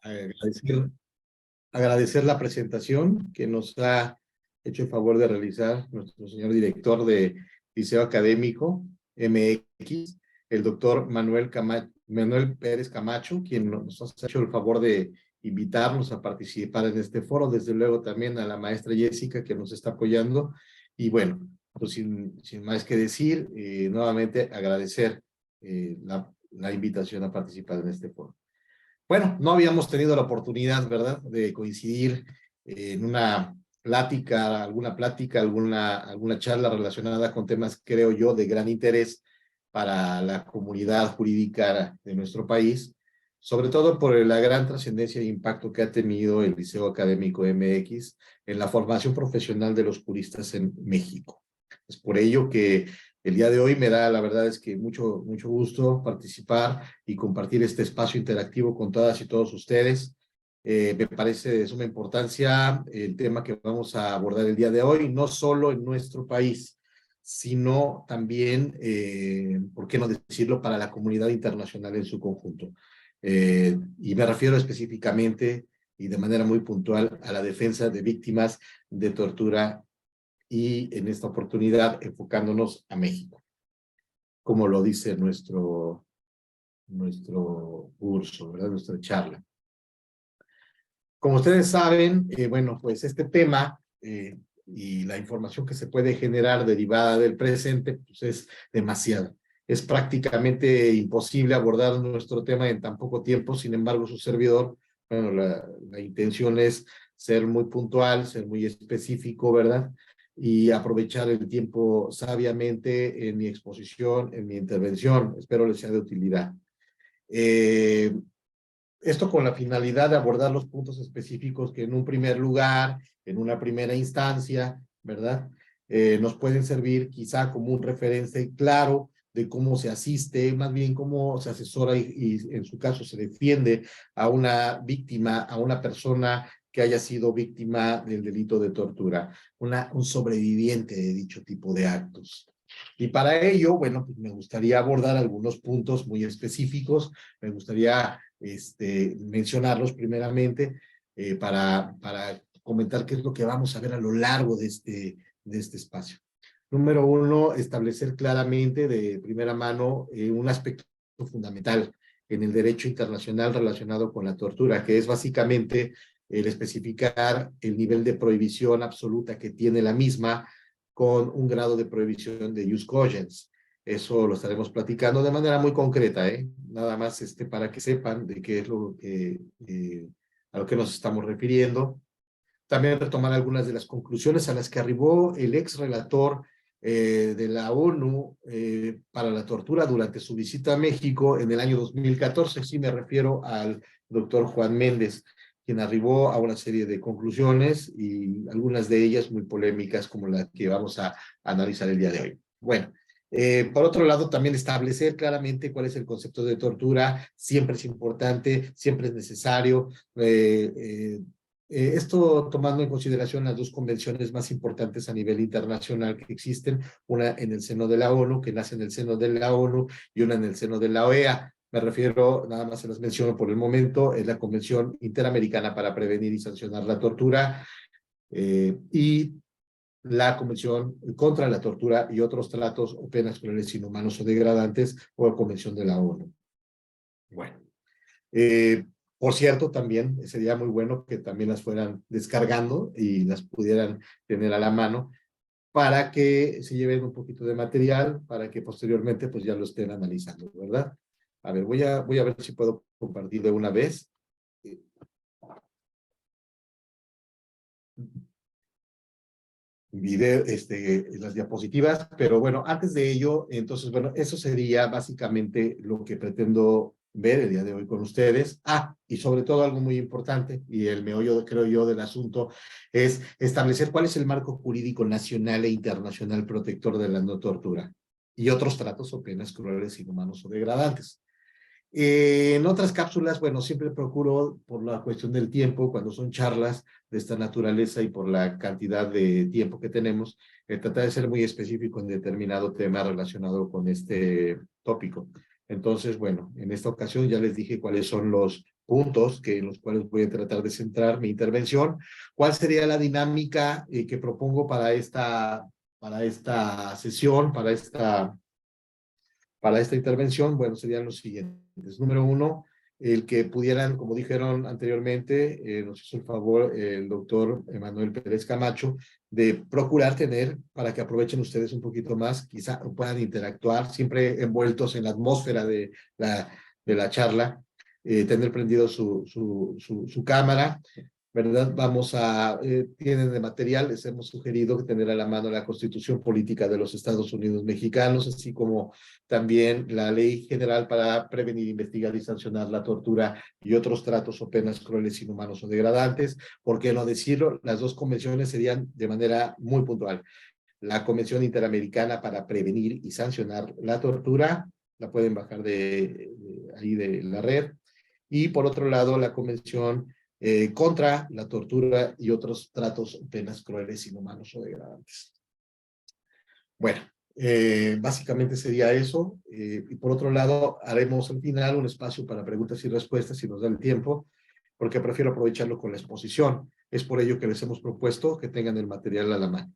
Agradecer, agradecer la presentación que nos ha hecho el favor de realizar nuestro señor director de Liceo Académico MX, el doctor Manuel Pérez Camacho, quien nos ha hecho el favor de invitarnos a participar en este foro. Desde luego también a la maestra Jessica, que nos está apoyando. Y bueno, pues sin más que decir, nuevamente agradecer la invitación a participar en este foro. Bueno, no habíamos tenido la oportunidad, ¿verdad?, de coincidir en una plática, alguna charla relacionada con temas, creo yo, de gran interés para la comunidad jurídica de nuestro país, sobre todo por la gran trascendencia e impacto que ha tenido el Liceo Académico MX en la formación profesional de los juristas en México. Es por ello que el día de hoy me da, la verdad es que mucho gusto participar y compartir este espacio interactivo con todas y todos ustedes. Me parece de suma importancia el tema que vamos a abordar el día de hoy, no solo en nuestro país, sino también, ¿por qué no decirlo?, para la comunidad internacional en su conjunto. Y me refiero específicamente y de manera muy puntual a la defensa de víctimas de tortura y en esta oportunidad enfocándonos a México, como lo dice nuestro curso, ¿verdad?, nuestra charla. Como ustedes saben, bueno, pues este tema y la información que se puede generar derivada del presente, pues es demasiada. Es prácticamente imposible abordar nuestro tema en tan poco tiempo. Sin embargo, su servidor, bueno, la intención es ser muy puntual, ser muy específico, ¿verdad?, y aprovechar el tiempo sabiamente en mi exposición, en mi intervención. Espero les sea de utilidad. Esto con la finalidad de abordar los puntos específicos que en un primer lugar, en una primera instancia, ¿verdad?, nos pueden servir quizá como un referente claro de cómo se asiste, más bien cómo se asesora y en su caso se defiende a una víctima, a una persona que haya sido víctima del delito de tortura, un sobreviviente de dicho tipo de actos. Y para ello, bueno, pues me gustaría abordar algunos puntos muy específicos. Me gustaría mencionarlos primeramente para comentar qué es lo que vamos a ver a lo largo de este espacio. Número uno, establecer claramente de primera mano un aspecto fundamental en el derecho internacional relacionado con la tortura, que es básicamente el especificar el nivel de prohibición absoluta que tiene la misma con un grado de prohibición de jus cogens. Eso lo estaremos platicando de manera muy concreta, nada más para que sepan de qué es a lo que nos estamos refiriendo. También retomar algunas de las conclusiones a las que arribó el ex relator de la ONU para la tortura durante su visita a México en el año 2014. Sí, me refiero al doctor Juan Méndez, quien arribó a una serie de conclusiones y algunas de ellas muy polémicas, como la que vamos a analizar el día de hoy. Bueno, por otro lado, también establecer claramente cuál es el concepto de tortura. Siempre es importante, siempre es necesario. Esto tomando en consideración las dos convenciones más importantes a nivel internacional que existen, una en el seno de la ONU, que nace en el seno de la ONU, y una en el seno de la OEA. Me refiero, nada más se las menciono por el momento, es la Convención Interamericana para Prevenir y Sancionar la Tortura, y la Convención contra la Tortura y otros tratos o penas crueles, inhumanos o degradantes, o la Convención de la ONU. Bueno, por cierto, también sería muy bueno que también las fueran descargando y las pudieran tener a la mano para que se lleven un poquito de material, para que posteriormente pues ya lo estén analizando, ¿verdad? A ver, voy a ver si puedo compartir de una vez. Video, las diapositivas, pero bueno, antes de ello, entonces, bueno, eso sería básicamente lo que pretendo ver el día de hoy con ustedes. Y sobre todo algo muy importante, y el meollo, creo yo, del asunto, es establecer cuál es el marco jurídico nacional e internacional protector de la no tortura y otros tratos o penas crueles, inhumanos o degradantes. En otras cápsulas, bueno, siempre procuro, por la cuestión del tiempo, cuando son charlas de esta naturaleza y por la cantidad de tiempo que tenemos, tratar de ser muy específico en determinado tema relacionado con este tópico. Entonces, bueno, en esta ocasión ya les dije cuáles son los puntos en los cuales voy a tratar de centrar mi intervención. ¿Cuál sería la dinámica que propongo para esta sesión, para esta intervención? Bueno, serían los siguientes. Número uno, el que pudieran, como dijeron anteriormente, nos hizo el favor el doctor Emanuel Pérez Camacho, de procurar tener, para que aprovechen ustedes un poquito más, quizá puedan interactuar, siempre envueltos en la atmósfera de la charla, tener prendido su cámara, ¿verdad? Tienen de material, les hemos sugerido que tener a la mano la Constitución Política de los Estados Unidos Mexicanos, así como también la Ley General para prevenir, investigar y sancionar la tortura y otros tratos o penas crueles, inhumanos o degradantes. ¿Por qué no decirlo? Las dos convenciones serían de manera muy puntual. La Convención Interamericana para prevenir y sancionar la tortura, la pueden bajar ahí de la red. Y por otro lado, la Convención contra la tortura y otros tratos o penas crueles, inhumanos o degradantes. Bueno, básicamente sería eso. Y por otro lado, haremos al final un espacio para preguntas y respuestas, si nos da el tiempo, porque prefiero aprovecharlo con la exposición. Es por ello que les hemos propuesto que tengan el material a la mano.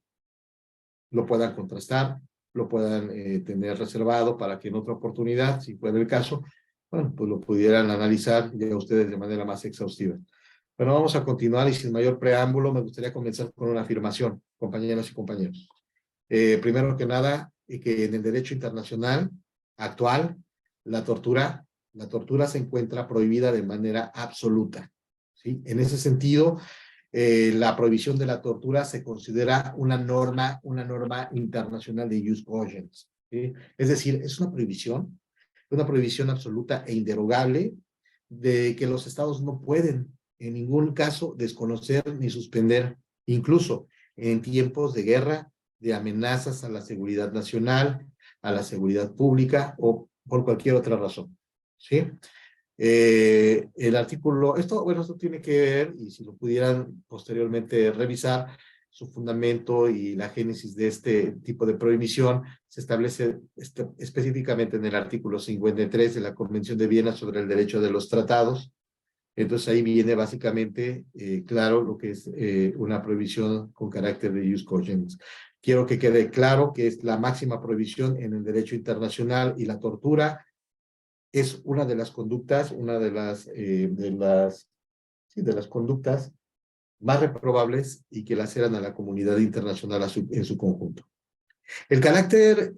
Lo puedan contrastar, lo puedan tener reservado para que en otra oportunidad, si fuera el caso, bueno, pues lo pudieran analizar ya ustedes de manera más exhaustiva. Pero vamos a continuar y sin mayor preámbulo, me gustaría comenzar con una afirmación, compañeras y compañeros. Primero que nada, que en el derecho internacional actual, la tortura se encuentra prohibida de manera absoluta, ¿sí? En ese sentido, la prohibición de la tortura se considera una norma internacional de jus cogens, ¿sí? Es decir, es una prohibición absoluta e inderogable de que los estados no pueden en ningún caso desconocer ni suspender, incluso en tiempos de guerra, de amenazas a la seguridad nacional, a la seguridad pública o por cualquier otra razón, ¿sí? El artículo, esto tiene que ver, y si lo pudieran posteriormente revisar, su fundamento y la génesis de este tipo de prohibición se establece específicamente en el artículo 53 de la Convención de Viena sobre el derecho de los tratados. Entonces ahí viene básicamente claro lo que es una prohibición con carácter de jus cogens. Quiero que quede claro que es la máxima prohibición en el derecho internacional, y la tortura es una de las conductas, de las conductas más reprobables y que laceran a la comunidad internacional en su conjunto. El carácter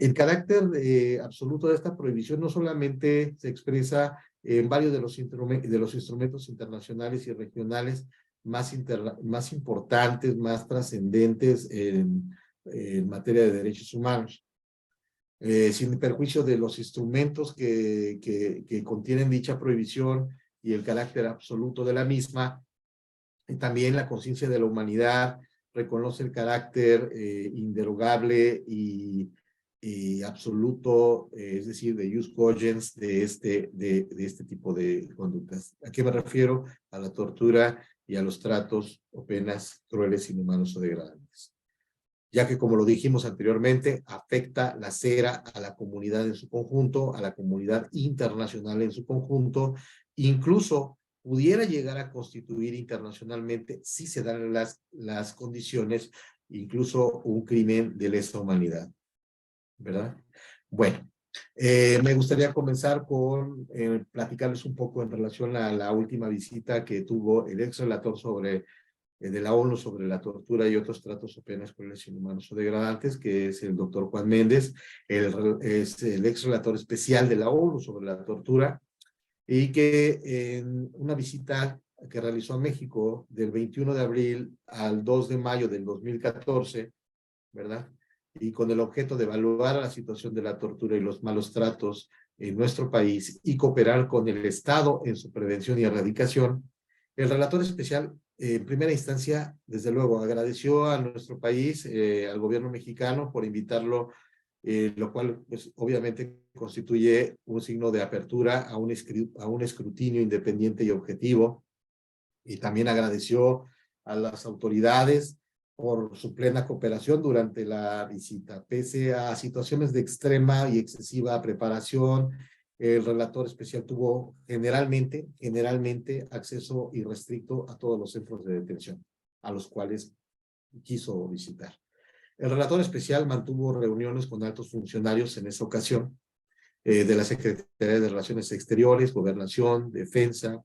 absoluto de esta prohibición no solamente se expresa en varios de los instrumentos internacionales y regionales más importantes, más trascendentes en materia de derechos humanos, sin perjuicio de los instrumentos que contienen dicha prohibición y el carácter absoluto de la misma. Y también la conciencia de la humanidad reconoce el carácter inderogable y absoluto, es decir, de jus cogens de este tipo de conductas. ¿A qué me refiero? A la tortura y a los tratos o penas crueles, inhumanos o degradantes, ya que, como lo dijimos anteriormente, afecta, lacera a la comunidad en su conjunto, a la comunidad internacional en su conjunto, incluso pudiera llegar a constituir internacionalmente, si se dan las condiciones, incluso un crimen de lesa humanidad, ¿verdad? Bueno, me gustaría comenzar con platicarles un poco en relación a la última visita que tuvo el ex relator de la ONU sobre la tortura y otros tratos o penas crueles, inhumanos o degradantes, que es el doctor Juan Méndez. Es el ex relator especial de la ONU sobre la tortura, y que en una visita que realizó a México del 21 de abril al 2 de mayo del 2014, ¿verdad? Y con el objeto de evaluar la situación de la tortura y los malos tratos en nuestro país y cooperar con el Estado en su prevención y erradicación, el relator especial, en primera instancia, desde luego, agradeció a nuestro país, al gobierno mexicano, por invitarlo, lo cual, pues, obviamente constituye un signo de apertura a un escrutinio independiente y objetivo. Y también agradeció a las autoridades por su plena cooperación durante la visita, pese a situaciones de extrema y excesiva preparación el relator especial tuvo generalmente acceso irrestricto a todos los centros de detención, a los cuales quiso visitar. El relator especial mantuvo reuniones con altos funcionarios en esa ocasión, de la Secretaría de Relaciones Exteriores, Gobernación, Defensa,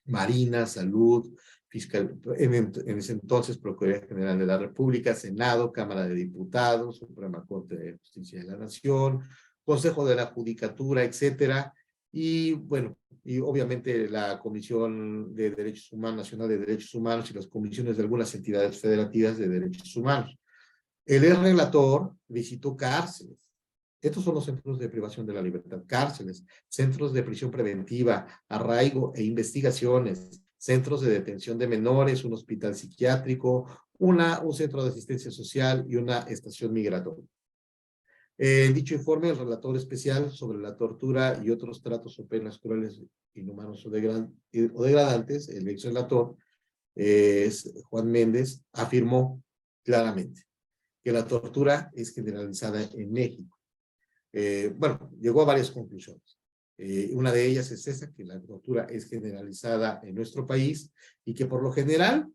Marina, Salud, Fiscal, en ese entonces Procuraduría General de la República, Senado, Cámara de Diputados, Suprema Corte de Justicia de la Nación, Consejo de la Judicatura, etcétera. Y bueno, y obviamente la Comisión de Derechos Humanos, Nacional de Derechos Humanos y las comisiones de algunas entidades federativas de derechos humanos. El ex relator visitó cárceles. Estos son los centros de privación de la libertad: cárceles, centros de prisión preventiva, arraigo e investigaciones, centros de detención de menores, un hospital psiquiátrico, un centro de asistencia social y una estación migratoria. En dicho informe, el relator especial sobre la tortura y otros tratos o penas crueles, inhumanos o degradantes, el ex relator, Juan Méndez, afirmó claramente que la tortura es generalizada en México. Bueno, llegó a varias conclusiones. Una de ellas es esa, que la tortura es generalizada en nuestro país y que por lo general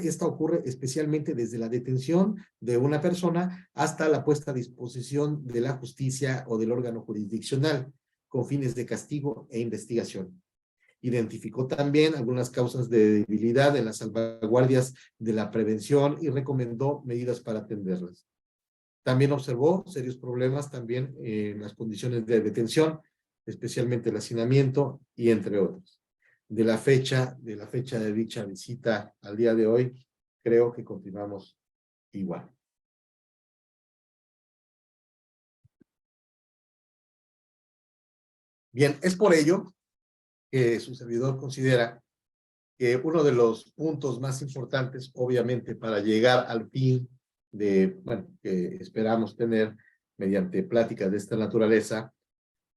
esta ocurre especialmente desde la detención de una persona hasta la puesta a disposición de la justicia o del órgano jurisdiccional con fines de castigo e investigación. Identificó también algunas causas de debilidad en las salvaguardias de la prevención y recomendó medidas para atenderlas. También observó serios problemas también en las condiciones de detención, especialmente el hacinamiento y entre otros. De la fecha de dicha visita al día de hoy, creo que continuamos igual. Bien, es por ello que su servidor considera que uno de los puntos más importantes, obviamente, para llegar al fin bueno, que esperamos tener mediante pláticas de esta naturaleza,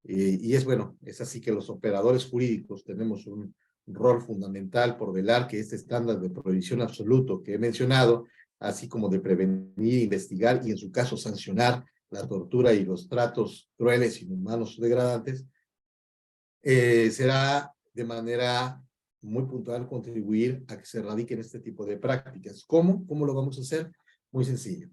y bueno, es así que los operadores jurídicos tenemos un rol fundamental por velar que este estándar de prohibición absoluto que he mencionado, así como de prevenir, investigar y en su caso sancionar la tortura y los tratos crueles, inhumanos o degradantes, será de manera muy puntual contribuir a que se erradiquen este tipo de prácticas. ¿Cómo? ¿Cómo lo vamos a hacer? Muy sencillo.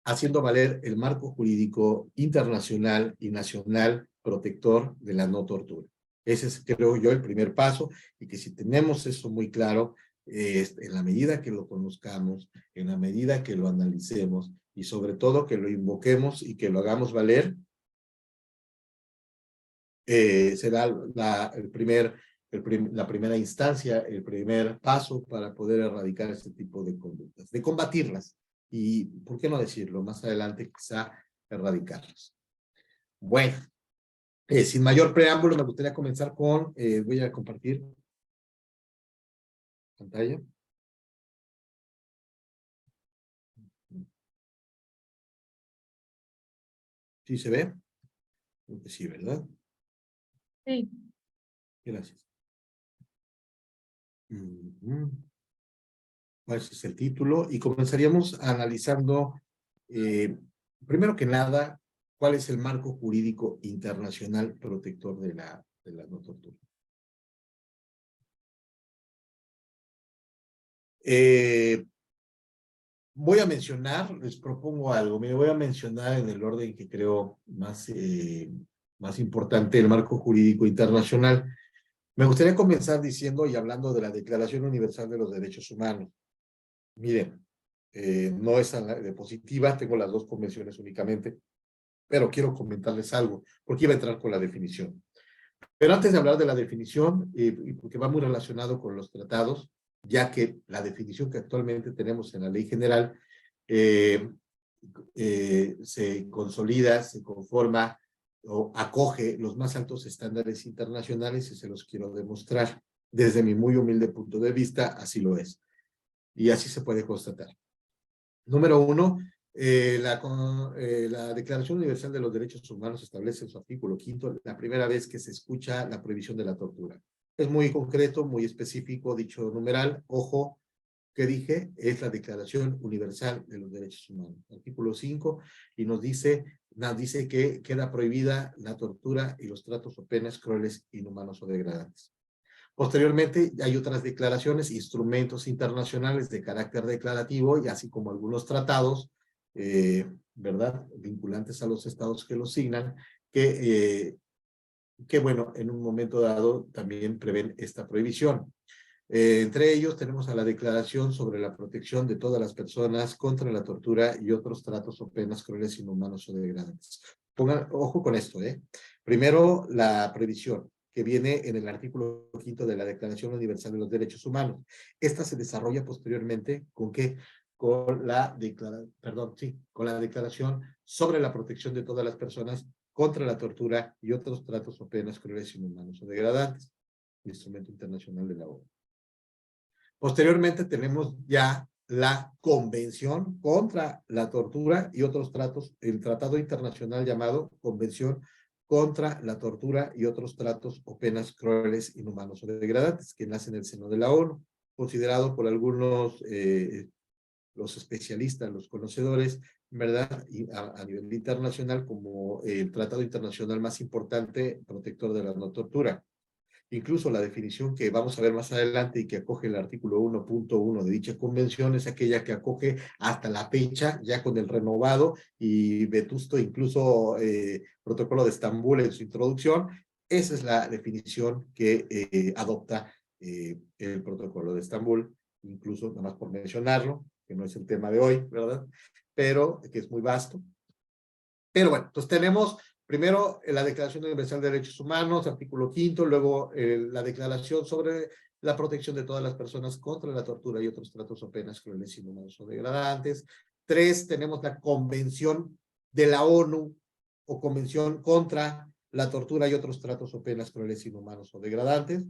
Haciendo valer el marco jurídico internacional y nacional protector de la no tortura. Ese es, creo yo, el primer paso, y que si tenemos eso muy claro, en la medida que lo conozcamos, en la medida que lo analicemos, y sobre todo que lo invoquemos y que lo hagamos valer, será la primera instancia, el primer paso para poder erradicar este tipo de conductas, de combatirlas y, ¿por qué no decirlo? Más adelante quizá erradicarlas. Bueno, sin mayor preámbulo, me gustaría comenzar con, voy a compartir pantalla. ¿Sí se ve? Creo que sí, ¿verdad? Sí. Gracias. Ese es el título y comenzaríamos analizando, primero que nada, cuál es el marco jurídico internacional protector de la no tortura. Voy a mencionar, les propongo algo, me voy a mencionar en el orden que creo más importante, el marco jurídico internacional. Me gustaría comenzar diciendo y hablando de la Declaración Universal de los Derechos Humanos. Miren, no es diapositiva, tengo las dos convenciones únicamente, pero quiero comentarles algo, porque iba a entrar con la definición. Pero antes de hablar de la definición, y porque va muy relacionado con los tratados, ya que la definición que actualmente tenemos en la Ley General se consolida, se conforma o acoge los más altos estándares internacionales y se los quiero demostrar. Desde mi muy humilde punto de vista, así lo es. Y así se puede constatar. Número uno, la Declaración Universal de los Derechos Humanos establece en su artículo 5 la primera vez que se escucha la prohibición de la tortura. Es muy concreto, muy específico dicho numeral. Ojo, que dije es la Declaración Universal de los Derechos Humanos, artículo 5, y nos dice que queda prohibida la tortura y los tratos o penas crueles, inhumanos o degradantes. Posteriormente hay otras declaraciones, instrumentos internacionales de carácter declarativo y así como algunos tratados, ¿verdad?, vinculantes a los estados que los signan, que bueno, en un momento dado también prevén esta prohibición. Entre ellos tenemos a la Declaración sobre la protección de todas las personas contra la tortura y otros tratos o penas crueles, inhumanos o degradantes. Pongan ojo con esto, ¿eh? Primero, la prohibición, que viene en el artículo 5 de la Declaración Universal de los Derechos Humanos. Esta se desarrolla posteriormente ¿con qué? Con la Declaración sobre la protección de todas las personas contra la tortura y otros tratos o penas crueles, inhumanos o degradantes. Instrumento internacional de la ONU. Posteriormente tenemos ya la Convención contra la Tortura y otros tratos, el tratado internacional llamado Convención contra la Tortura y otros tratos o penas crueles, inhumanos o degradantes, que nace en el seno de la ONU, considerado por algunos, los especialistas, los conocedores, ¿verdad? Y a nivel internacional como el tratado internacional más importante protector de la no tortura. Incluso la definición que vamos a ver más adelante y que acoge el artículo 1.1 de dicha convención es aquella que acoge hasta la fecha, ya con el renovado y vetusto incluso protocolo de Estambul en su introducción. Esa es la definición que adopta el protocolo de Estambul, incluso nada más por mencionarlo, que no es el tema de hoy, ¿verdad? Pero que es muy vasto. Pero bueno, entonces tenemos primero la Declaración Universal de Derechos Humanos, artículo 5, luego la Declaración sobre la protección de todas las personas contra la tortura y otros tratos o penas crueles, inhumanos o degradantes. 3, tenemos la Convención de la ONU o Convención contra la tortura y otros tratos o penas crueles, inhumanos o degradantes.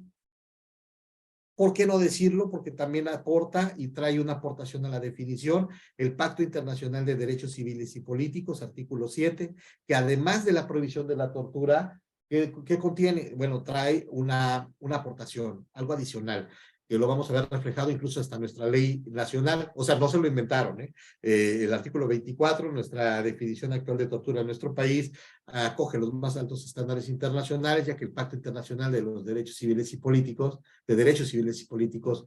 ¿Por qué no decirlo? Porque también aporta y trae una aportación a la definición el Pacto Internacional de Derechos Civiles y Políticos, artículo 7, que además de la prohibición de la tortura, ¿qué contiene? Bueno, trae una aportación, algo adicional, que lo vamos a ver reflejado incluso hasta nuestra ley nacional, o sea, no se lo inventaron, ¿eh? El artículo 24, nuestra definición actual de tortura en nuestro país, acoge los más altos estándares internacionales, ya que el Pacto Internacional de los Derechos Civiles y Políticos, de Derechos Civiles y Políticos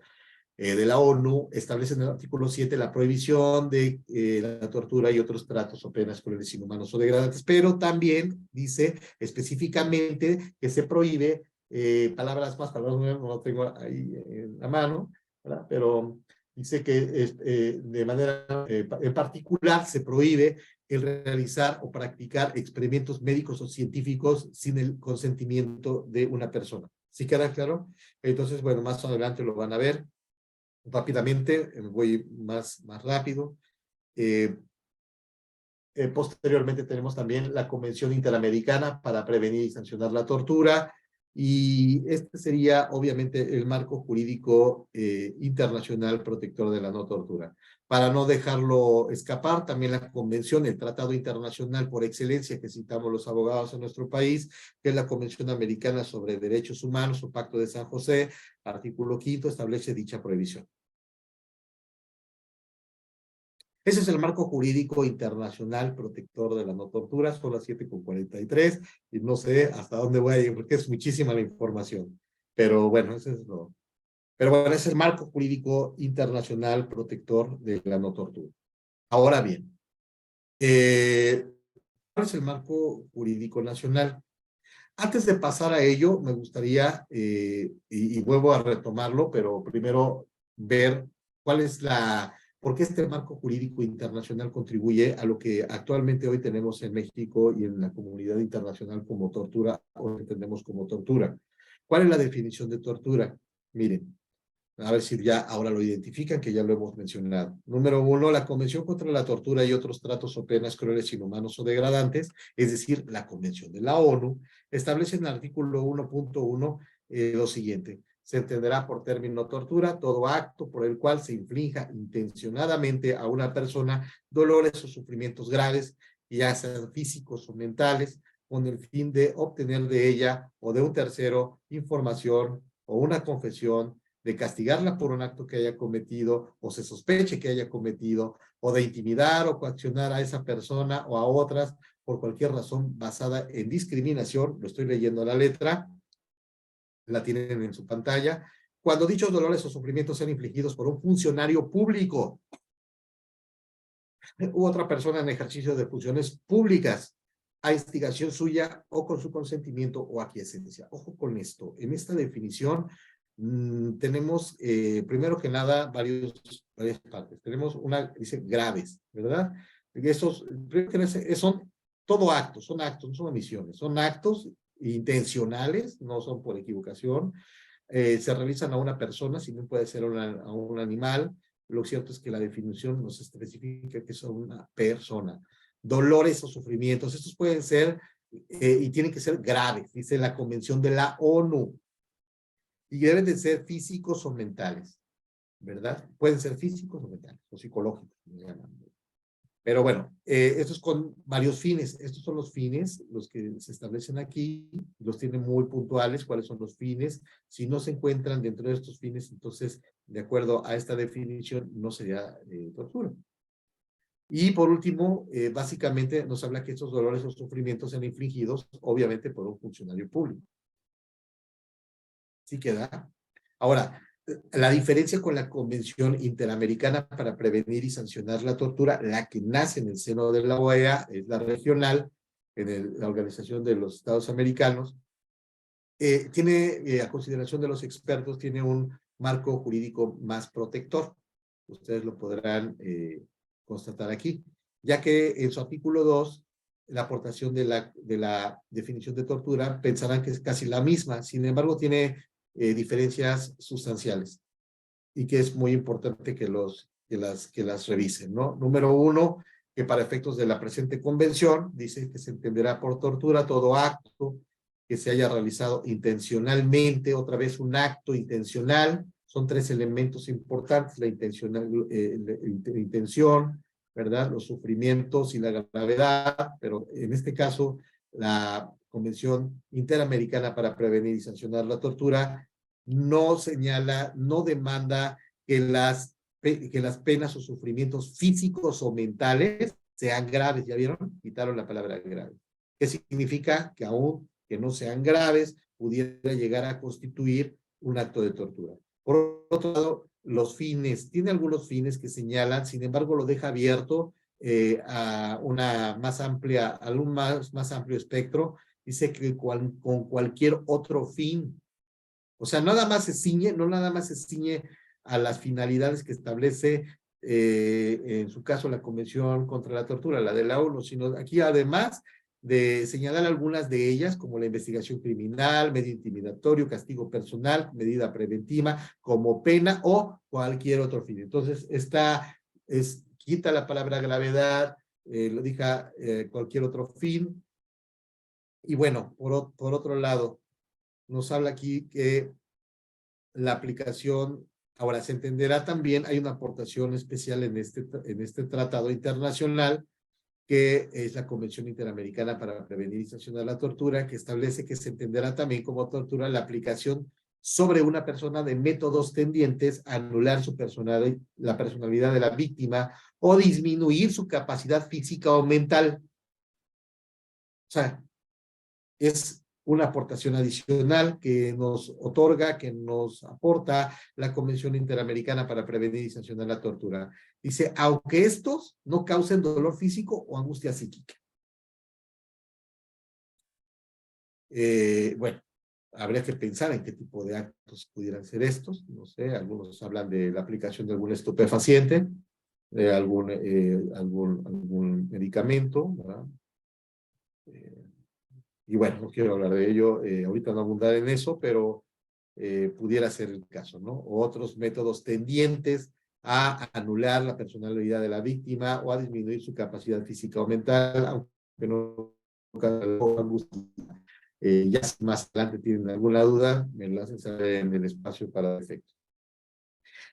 de la ONU, establece en el artículo 7 la prohibición de la tortura y otros tratos o penas crueles, inhumanos o degradantes, pero también dice específicamente que se prohíbe, palabras menos, no lo tengo ahí en la mano, ¿verdad? Pero dice que de manera en particular se prohíbe el realizar o practicar experimentos médicos o científicos sin el consentimiento de una persona. ¿Sí queda claro? Entonces, bueno, más adelante lo van a ver rápidamente, voy más rápido. Posteriormente tenemos también la Convención Interamericana para prevenir y sancionar la tortura, y este sería obviamente el marco jurídico internacional protector de la no tortura. Para no dejarlo escapar, también la convención, el tratado internacional por excelencia que citamos los abogados en nuestro país, que es la Convención Americana sobre Derechos Humanos o Pacto de San José, artículo 5, establece dicha prohibición. Ese es el marco jurídico internacional protector de la no tortura. Son las 7:43 y no sé hasta dónde voy a ir porque es muchísima la información. Pero bueno, ese es lo. Pero bueno, es el marco jurídico internacional protector de la no tortura. Ahora bien, ¿cuál es el marco jurídico nacional? Antes de pasar a ello, me gustaría, y vuelvo a retomarlo, pero primero ver cuál es por qué este marco jurídico internacional contribuye a lo que actualmente hoy tenemos en México y en la comunidad internacional como tortura, o lo entendemos como tortura. ¿Cuál es la definición de tortura? Miren, a ver si ya ahora lo identifican, que ya lo hemos mencionado. Número 1, la Convención contra la Tortura y otros tratos o penas crueles, inhumanos o degradantes, es decir, la Convención de la ONU, establece en el artículo 1.1 lo siguiente: se entenderá por término tortura todo acto por el cual se inflinja intencionadamente a una persona dolores o sufrimientos graves, ya sean físicos o mentales, con el fin de obtener de ella o de un tercero información o una confesión de castigarla por un acto que haya cometido o se sospeche que haya cometido, o de intimidar o coaccionar a esa persona o a otras por cualquier razón basada en discriminación. Lo estoy leyendo a la letra, la tienen en su pantalla. Cuando dichos dolores o sufrimientos sean infligidos por un funcionario público u otra persona en ejercicio de funciones públicas, a instigación suya o con su consentimiento o aquiescencia. Ojo con esto. En esta definición tenemos, primero que nada, varias partes. Tenemos una, dice, graves, ¿verdad? Esos, primero que nada, son todo actos, no son omisiones, son actos intencionales, no son por equivocación, se realizan a una persona, si no puede ser a un animal. Lo cierto es que la definición nos especifica que son una persona. Dolores o sufrimientos, estos pueden ser y tienen que ser graves, dice la Convención de la ONU, y deben de ser físicos o mentales, ¿verdad? Pueden ser físicos o mentales, o psicológicos. Pero bueno, esto es con varios fines. Estos son los fines, los que se establecen aquí, los tienen muy puntuales, cuáles son los fines. Si no se encuentran dentro de estos fines, entonces, de acuerdo a esta definición, no sería tortura. Y por último, básicamente nos habla que estos dolores o sufrimientos sean infligidos, obviamente, por un funcionario público. ¿Sí queda? Ahora, la diferencia con la Convención Interamericana para Prevenir y Sancionar la Tortura, la que nace en el seno de la OEA, es la regional, en la Organización de los Estados Americanos, tiene, a consideración de los expertos, tiene un marco jurídico más protector. Ustedes lo podrán constatar aquí, ya que en su artículo 2, la aportación de la definición de tortura, pensarán que es casi la misma, sin embargo tiene diferencias sustanciales y que es muy importante que las revisen, ¿no? Número 1, que para efectos de la presente convención, dice que se entenderá por tortura todo acto que se haya realizado intencionalmente, otra vez un acto intencional, son 3 elementos importantes, la intención, ¿verdad? Los sufrimientos y la gravedad, pero en este caso, la Convención Interamericana para Prevenir y Sancionar la Tortura no señala, no demanda que las penas o sufrimientos físicos o mentales sean graves. ¿Ya vieron? Quitaron la palabra grave. ¿Qué significa? Que aún que no sean graves, pudiera llegar a constituir un acto de tortura. Por otro lado, los fines, tiene algunos fines que señalan, sin embargo lo deja abierto a una más amplia, a un más amplio espectro. Dice que con cualquier otro fin. O sea, nada más se ciñe, no nada más se ciñe a las finalidades que establece, en su caso, la Convención contra la Tortura, la de la ONU, sino aquí además de señalar algunas de ellas, como la investigación criminal, medio intimidatorio, castigo personal, medida preventiva, como pena o cualquier otro fin. Entonces, quita la palabra gravedad, lo deja cualquier otro fin. Y bueno, por otro lado, nos habla aquí que la aplicación, ahora se entenderá también, hay una aportación especial en este tratado internacional, que es la Convención Interamericana para Prevenir y Sancionar la Tortura, que establece que se entenderá también como tortura la aplicación sobre una persona de métodos tendientes a anular la personalidad de la víctima o disminuir su capacidad física o mental. O sea, es una aportación adicional que nos otorga, que nos aporta la Convención Interamericana para Prevenir y Sancionar la Tortura. Dice, aunque estos no causen dolor físico o angustia psíquica. Bueno, habría que pensar en qué tipo de actos pudieran ser estos. No sé, algunos hablan de la aplicación de algún estupefaciente, de algún medicamento, ¿verdad? Y bueno, no quiero hablar de ello, ahorita no abundar en eso, pero pudiera ser el caso, ¿no? O otros métodos tendientes a anular la personalidad de la víctima o a disminuir su capacidad física o mental, aunque no ya si más adelante tienen alguna duda, me lo hacen saber en el espacio para efecto.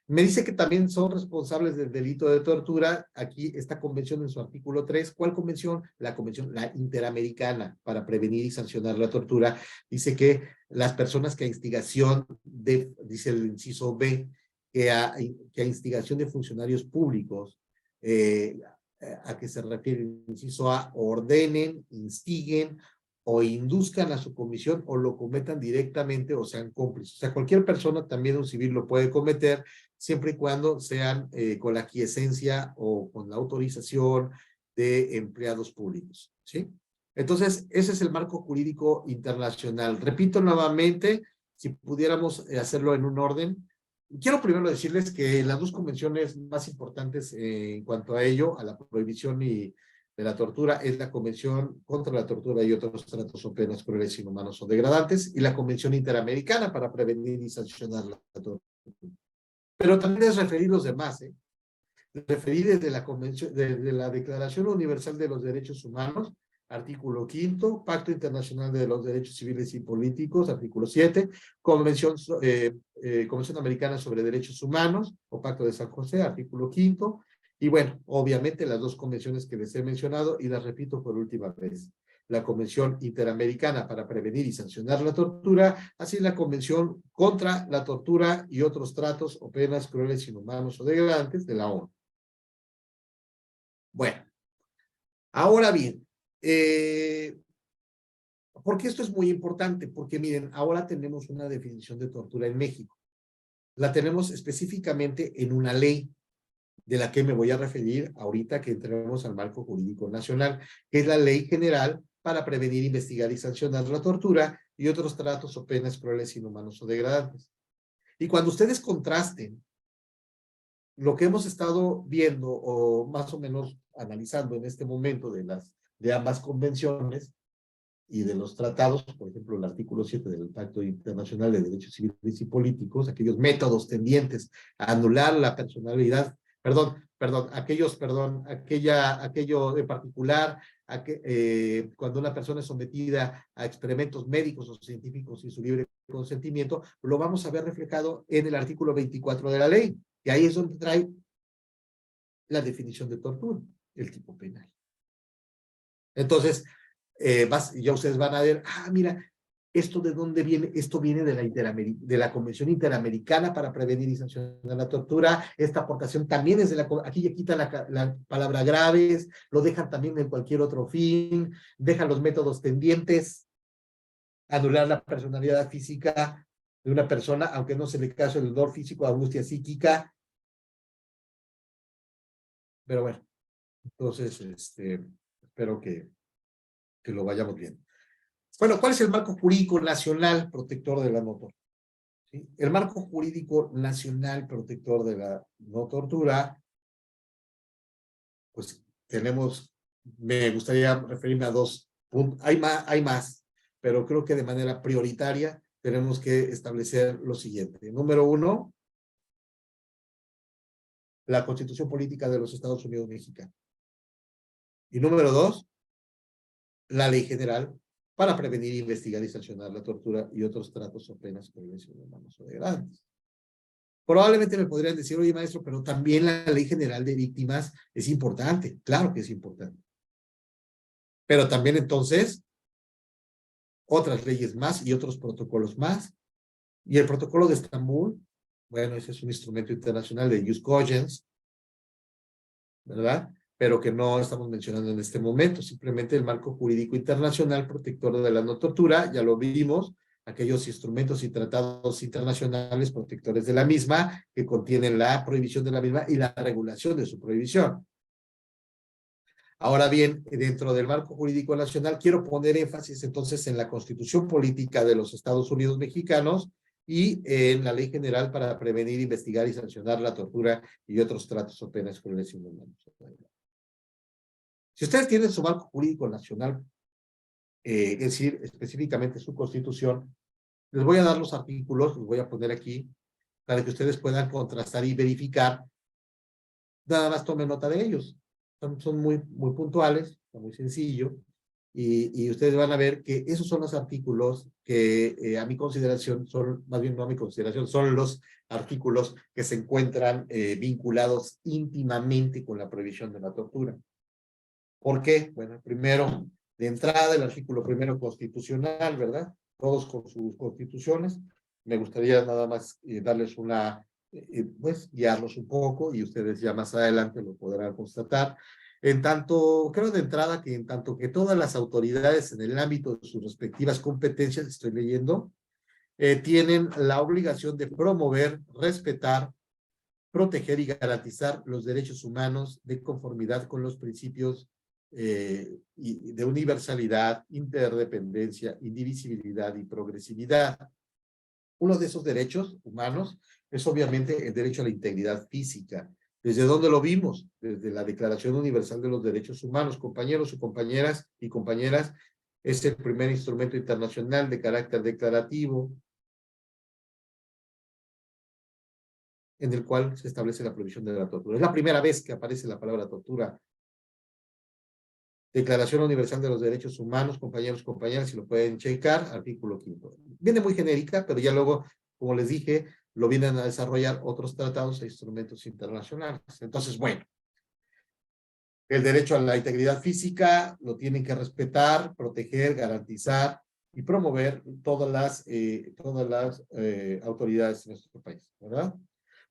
Me dice que también son responsables del delito de tortura. Aquí esta convención en su artículo 3. ¿Cuál convención? La convención, la Interamericana para prevenir y sancionar la tortura. Dice que las personas que a instigación de, dice el inciso B, que a instigación de funcionarios públicos, a que se refiere el inciso A, ordenen, instiguen o induzcan a su comisión o lo cometan directamente o sean cómplices. O sea, cualquier persona, también un civil, lo puede cometer siempre y cuando sean con la aquiescencia o con la autorización de empleados públicos, ¿sí? Entonces, ese es el marco jurídico internacional. Repito nuevamente, si pudiéramos hacerlo en un orden. Quiero primero decirles que las dos convenciones más importantes en cuanto a ello, a la prohibición de la tortura, es la Convención contra la Tortura y otros tratos o penas crueles, inhumanos o degradantes, y la Convención Interamericana para prevenir y sancionar la tortura. Pero también es referir los demás, referir desde la Convención, desde la Declaración Universal de los Derechos Humanos, artículo 5, Pacto Internacional de los Derechos Civiles y Políticos, artículo 7, Convención Americana sobre Derechos Humanos, o Pacto de San José, artículo 5, y bueno, obviamente las dos convenciones que les he mencionado, y las repito por última vez. La Convención Interamericana para prevenir y sancionar la tortura, así la Convención contra la tortura y otros tratos o penas crueles, inhumanos o degradantes de la ONU. Bueno, ahora bien, ¿por qué esto es muy importante? Porque miren, ahora tenemos una definición de tortura en México. La tenemos específicamente en una ley de la que me voy a referir ahorita que entremos al marco jurídico nacional, que es la Ley General para prevenir, investigar y sancionar la tortura y otros tratos o penas crueles, inhumanos o degradantes. Y cuando ustedes contrasten lo que hemos estado viendo o más o menos analizando en este momento de ambas convenciones y de los tratados, por ejemplo, el artículo 7 del Pacto Internacional de Derechos Civiles y Políticos, aquellos métodos tendientes a anular la personalidad, aquello en particular, cuando una persona es sometida a experimentos médicos o científicos sin su libre consentimiento, lo vamos a ver reflejado en el artículo 24 de la ley, y ahí es donde trae la definición de tortura, el tipo penal. Entonces, ya ustedes van a ver, mira, ¿esto de dónde viene? Esto viene de la Convención Interamericana para prevenir y sancionar la tortura. Esta aportación también es aquí ya quitan la palabra graves, lo dejan también en cualquier otro fin, dejan los métodos tendientes, anular la personalidad física de una persona, aunque no se le cause el dolor físico, angustia psíquica. Pero bueno, entonces, espero que lo vayamos viendo. Bueno, ¿cuál es el marco jurídico nacional protector de la no tortura? ¿Sí? El marco jurídico nacional protector de la no tortura, pues me gustaría referirme a dos puntos. Hay más, pero creo que de manera prioritaria tenemos que establecer lo siguiente. Número uno, la Constitución Política de los Estados Unidos Mexicanos. Y número dos, la Ley General para prevenir, investigar y sancionar la tortura y otros tratos o penas crueles, inhumanos o degradantes. Probablemente me podrían decir, oye, maestro, pero también la Ley General de Víctimas es importante. Claro que es importante. Pero también entonces, otras leyes más y otros protocolos más. Y el protocolo de Estambul, bueno, ese es un instrumento internacional de jus cogens, ¿verdad? Pero que no estamos mencionando en este momento. Simplemente el marco jurídico internacional protector de la no tortura, ya lo vimos, aquellos instrumentos y tratados internacionales protectores de la misma, que contienen la prohibición de la misma y la regulación de su prohibición. Ahora bien, dentro del marco jurídico nacional, quiero poner énfasis entonces en la Constitución Política de los Estados Unidos Mexicanos y en la Ley General para prevenir, investigar y sancionar la tortura y otros tratos o penas crueles y inhumanos. Si ustedes tienen su marco jurídico nacional, es decir, específicamente su Constitución, les voy a dar los artículos, los voy a poner aquí, para que ustedes puedan contrastar y verificar. Nada más tomen nota de ellos. Son muy puntuales, muy sencillo. y ustedes van a ver que esos son los artículos que a mi consideración son, más bien no a mi consideración, son los artículos que se encuentran vinculados íntimamente con la prohibición de la tortura. ¿Por qué? Bueno, primero, de entrada, el artículo primero constitucional, ¿verdad? Todos con sus constituciones. Me gustaría nada más darles una, pues, guiarlos un poco y ustedes ya más adelante lo podrán constatar. En tanto, creo de entrada que en tanto que todas las autoridades en el ámbito de sus respectivas competencias, estoy leyendo, tienen la obligación de promover, respetar, proteger y garantizar los derechos humanos de conformidad con los principios de universalidad, interdependencia, indivisibilidad y progresividad. Uno de esos derechos humanos es obviamente el derecho a la integridad física. ¿Desde dónde lo vimos? Desde la Declaración Universal de los Derechos Humanos. Compañeros y compañeras, es el primer instrumento internacional de carácter declarativo en el cual se establece la prohibición de la tortura. Es la primera vez que aparece la palabra tortura. Declaración Universal de los Derechos Humanos, compañeros, compañeras, si lo pueden checar, artículo 5. Viene muy genérica, pero ya luego, como les dije, lo vienen a desarrollar otros tratados e instrumentos internacionales. Entonces, bueno, el derecho a la integridad física lo tienen que respetar, proteger, garantizar y promover todas las autoridades de nuestro país, ¿verdad?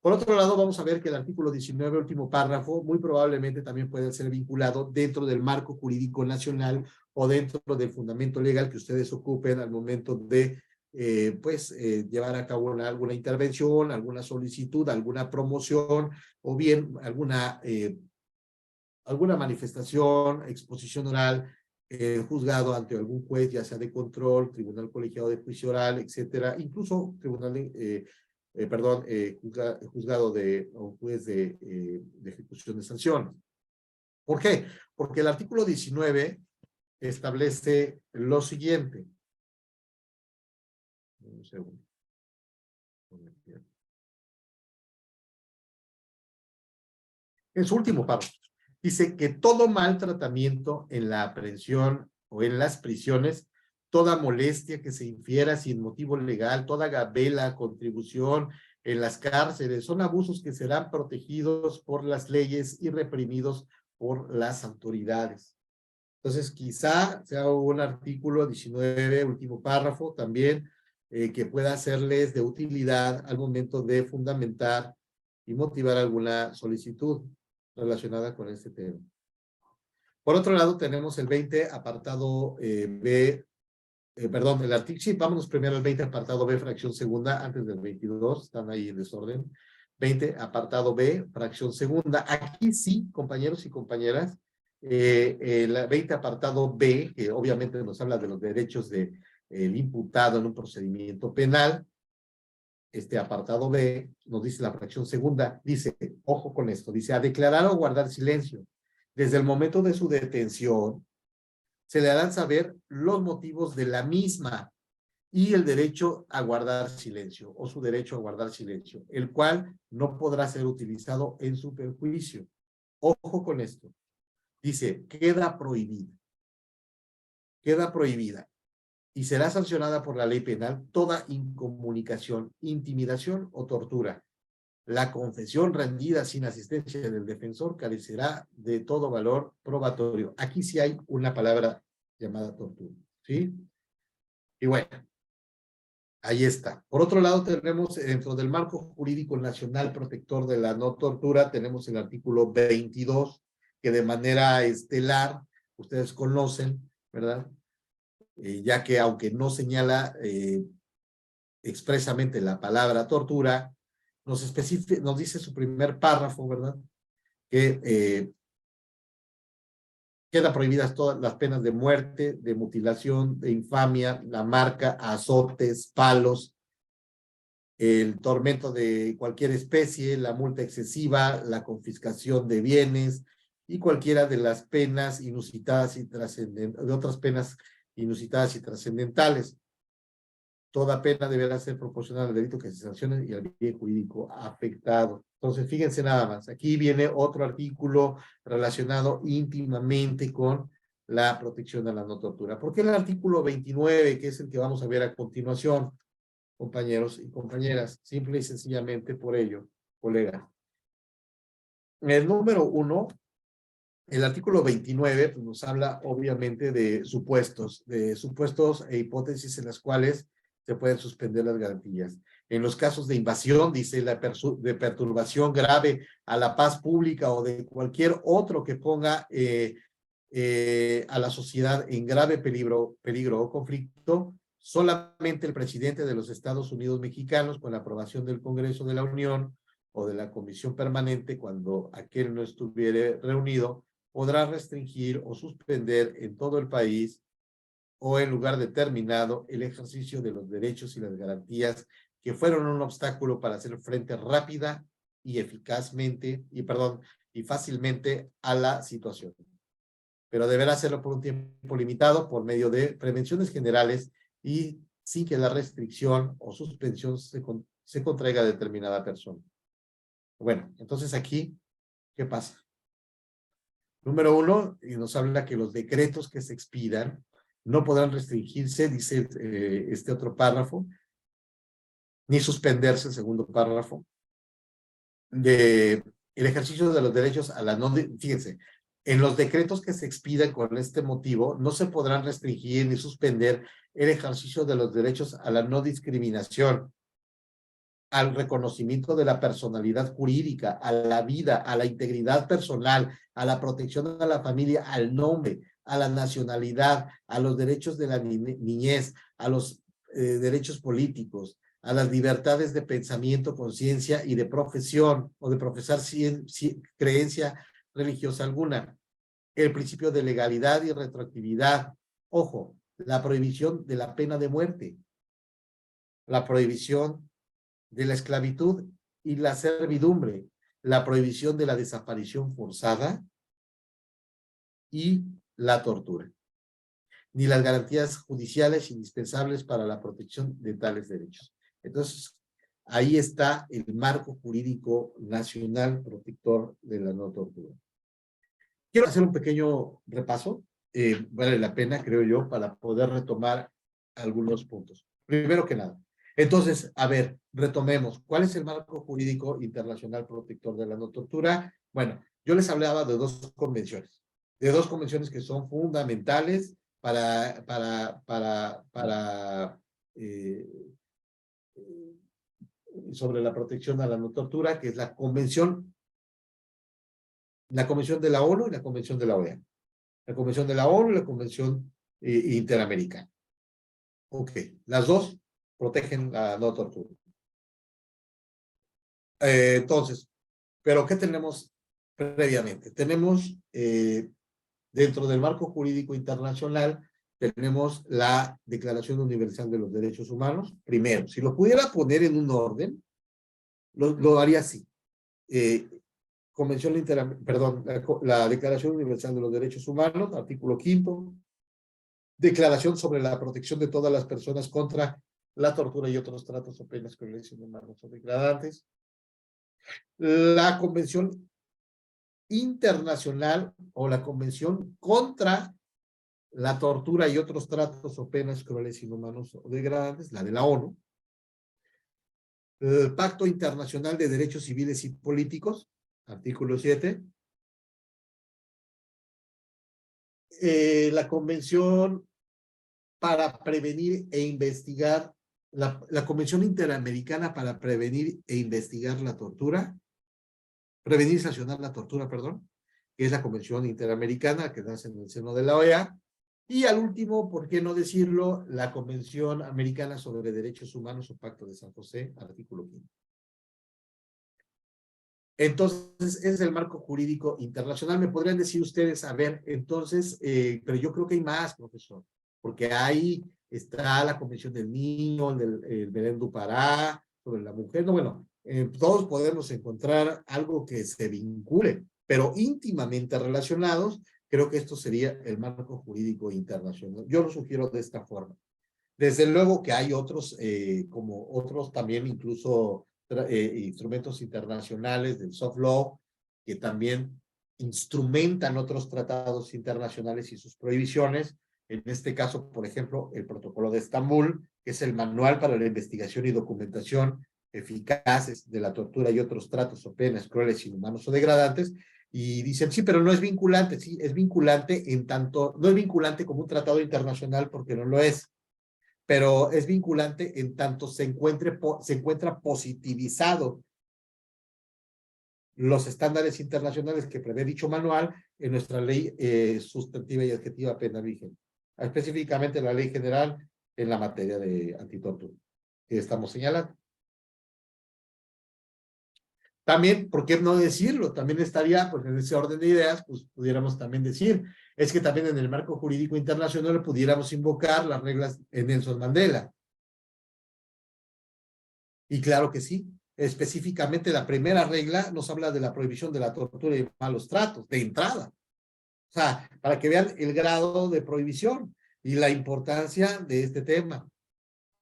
Por otro lado, vamos a ver que el artículo 19, último párrafo, muy probablemente también puede ser vinculado dentro del marco jurídico nacional o dentro del fundamento legal que ustedes ocupen al momento de llevar a cabo alguna intervención, alguna solicitud, alguna promoción o bien alguna manifestación, exposición oral, juzgado ante algún juez, ya sea de control, tribunal colegiado de juicio oral, etcétera, incluso tribunal juzgado o juez de ejecución de sanciones. ¿Por qué? Porque el artículo 19 establece lo siguiente. Un segundo. En su último párrafo, dice que todo maltratamiento en la aprehensión o en las prisiones, toda molestia que se infiera sin motivo legal, toda gabela, contribución en las cárceles, son abusos que serán protegidos por las leyes y reprimidos por las autoridades. Entonces, quizá sea un artículo 19, último párrafo, también que pueda serles de utilidad al momento de fundamentar y motivar alguna solicitud relacionada con este tema. Por otro lado, tenemos el 20 apartado B, perdón, el artículo, sí, vámonos primero al 20 apartado B, fracción segunda, antes del 22, están ahí en desorden. 20 apartado B, fracción segunda. Aquí sí, compañeros y compañeras, el 20 apartado B, que obviamente nos habla de los derechos del imputado en un procedimiento penal. Este apartado B nos dice la fracción segunda, dice, ojo con esto, dice, a declarar o guardar silencio. Desde el momento de su detención, se le harán saber los motivos de la misma y el derecho a guardar silencio, o su derecho a guardar silencio, el cual no podrá ser utilizado en su perjuicio. Ojo con esto. Dice, queda prohibida. Queda prohibida. Y será sancionada por la ley penal toda incomunicación, intimidación o tortura. La confesión rendida sin asistencia del defensor carecerá de todo valor probatorio. Aquí sí hay una palabra llamada tortura, ¿sí? Y bueno, ahí está. Por otro lado, tenemos dentro del marco jurídico nacional protector de la no tortura, tenemos el artículo 22, que de manera estelar, ustedes conocen, ¿verdad? Ya que aunque no señala expresamente la palabra tortura, nos dice su primer párrafo, ¿verdad? Que quedan prohibidas todas las penas de muerte, de mutilación, de infamia, la marca, azotes, palos, el tormento de cualquier especie, la multa excesiva, la confiscación de bienes y cualquiera de las penas inusitadas y trascendentales, de otras penas inusitadas y trascendentales. Toda pena deberá ser proporcional al delito que se sancione y al bien jurídico afectado. Entonces, fíjense nada más. Aquí viene otro artículo relacionado íntimamente con la protección a la no tortura. ¿Por qué el artículo 29, que es el que vamos a ver a continuación, compañeros y compañeras? Simple y sencillamente por ello, colegas. El número 1, el artículo 29, pues nos habla obviamente de supuestos e hipótesis en las cuales se pueden suspender las garantías. En los casos de invasión, dice, de perturbación grave a la paz pública o de cualquier otro que ponga a la sociedad en grave peligro o conflicto, solamente el presidente de los Estados Unidos mexicanos, con la aprobación del Congreso de la Unión o de la Comisión Permanente, cuando aquel no estuviera reunido, podrá restringir o suspender en todo el país o en lugar determinado el ejercicio de los derechos y las garantías que fueron un obstáculo para hacer frente rápida y eficazmente, y fácilmente a la situación. Pero deberá hacerlo por un tiempo limitado por medio de prevenciones generales y sin que la restricción o suspensión se contraiga a determinada persona. Bueno, entonces aquí, ¿qué pasa? Número 1, y nos habla que los decretos que se expidan no podrán restringirse, dice este otro párrafo, ni suspenderse, el segundo párrafo, de el ejercicio de los derechos a la no, fíjense, en los decretos que se expidan con este motivo, no se podrán restringir ni suspender el ejercicio de los derechos a la no discriminación, al reconocimiento de la personalidad jurídica, a la vida, a la integridad personal, a la protección a la familia, al nombre, a la nacionalidad, a los derechos de la niñez, a los derechos políticos, a las libertades de pensamiento, conciencia y de profesión o de profesar creencia religiosa alguna. El principio de legalidad y retroactividad. Ojo, la prohibición de la pena de muerte, la prohibición de la esclavitud y la servidumbre, la prohibición de la desaparición forzada y la tortura, ni las garantías judiciales indispensables para la protección de tales derechos. Entonces, ahí está el marco jurídico nacional protector de la no tortura. Quiero hacer un pequeño repaso, vale la pena, creo yo, para poder retomar algunos puntos. Primero que nada, entonces, a ver, retomemos. ¿Cuál es el marco jurídico internacional protector de la no tortura? Bueno, yo les hablaba de dos convenciones que son fundamentales eh, sobre la protección a la no tortura, que es la Convención de la ONU y la Convención de la OEA. La Convención de la ONU y la Convención Interamericana. Ok, las dos protegen la no tortura. Entonces, ¿pero qué tenemos previamente? Tenemos, dentro del marco jurídico internacional, tenemos la Declaración Universal de los Derechos Humanos. Primero, si lo pudiera poner en un orden, lo haría así. La Declaración Universal de los Derechos Humanos, artículo 5º, Declaración sobre la protección de todas las personas contra la tortura y otros tratos o penas crueles, inhumanos o degradantes. La Convención Internacional o la Convención contra la tortura y otros tratos o penas crueles, inhumanos o degradantes, la de la ONU. El Pacto Internacional de Derechos Civiles y Políticos, artículo 7. La Convención para prevenir e investigar, la Convención Interamericana para prevenir e investigar la tortura, prevenir y sancionar la tortura, perdón, que es la Convención Interamericana que nace en el seno de la OEA, y al último, ¿por qué no decirlo?, la Convención Americana sobre Derechos Humanos o Pacto de San José, artículo 5. Entonces, ese es el marco jurídico internacional. Me podrían decir ustedes, a ver, entonces, pero yo creo que hay más, profesor, porque ahí está la Convención del Niño, el Belén do Pará, sobre la mujer. No, bueno, todos podemos encontrar algo que se vincule, pero íntimamente relacionados. Creo que esto sería el marco jurídico internacional. Yo lo sugiero de esta forma. Desde luego que hay otros, como otros también incluso instrumentos internacionales del soft law que también instrumentan otros tratados internacionales y sus prohibiciones. En este caso, por ejemplo, el Protocolo de Estambul, que es el manual para la investigación y documentación eficaces de la tortura y otros tratos o penas crueles, inhumanos o degradantes, y dicen, sí, pero no es vinculante. Sí, es vinculante en tanto, no es vinculante como un tratado internacional porque no lo es, pero es vinculante en tanto se encuentra positivizado los estándares internacionales que prevé dicho manual en nuestra ley sustantiva y adjetiva penal vigente, específicamente la ley general en la materia de antitortura que estamos señalando. También, ¿por qué no decirlo? También estaría, pues en ese orden de ideas, pues pudiéramos también decir, es que también en el marco jurídico internacional pudiéramos invocar las reglas en Nelson Mandela. Y claro que sí, específicamente la primera regla nos habla de la prohibición de la tortura y malos tratos, de entrada. O sea, para que vean el grado de prohibición y la importancia de este tema.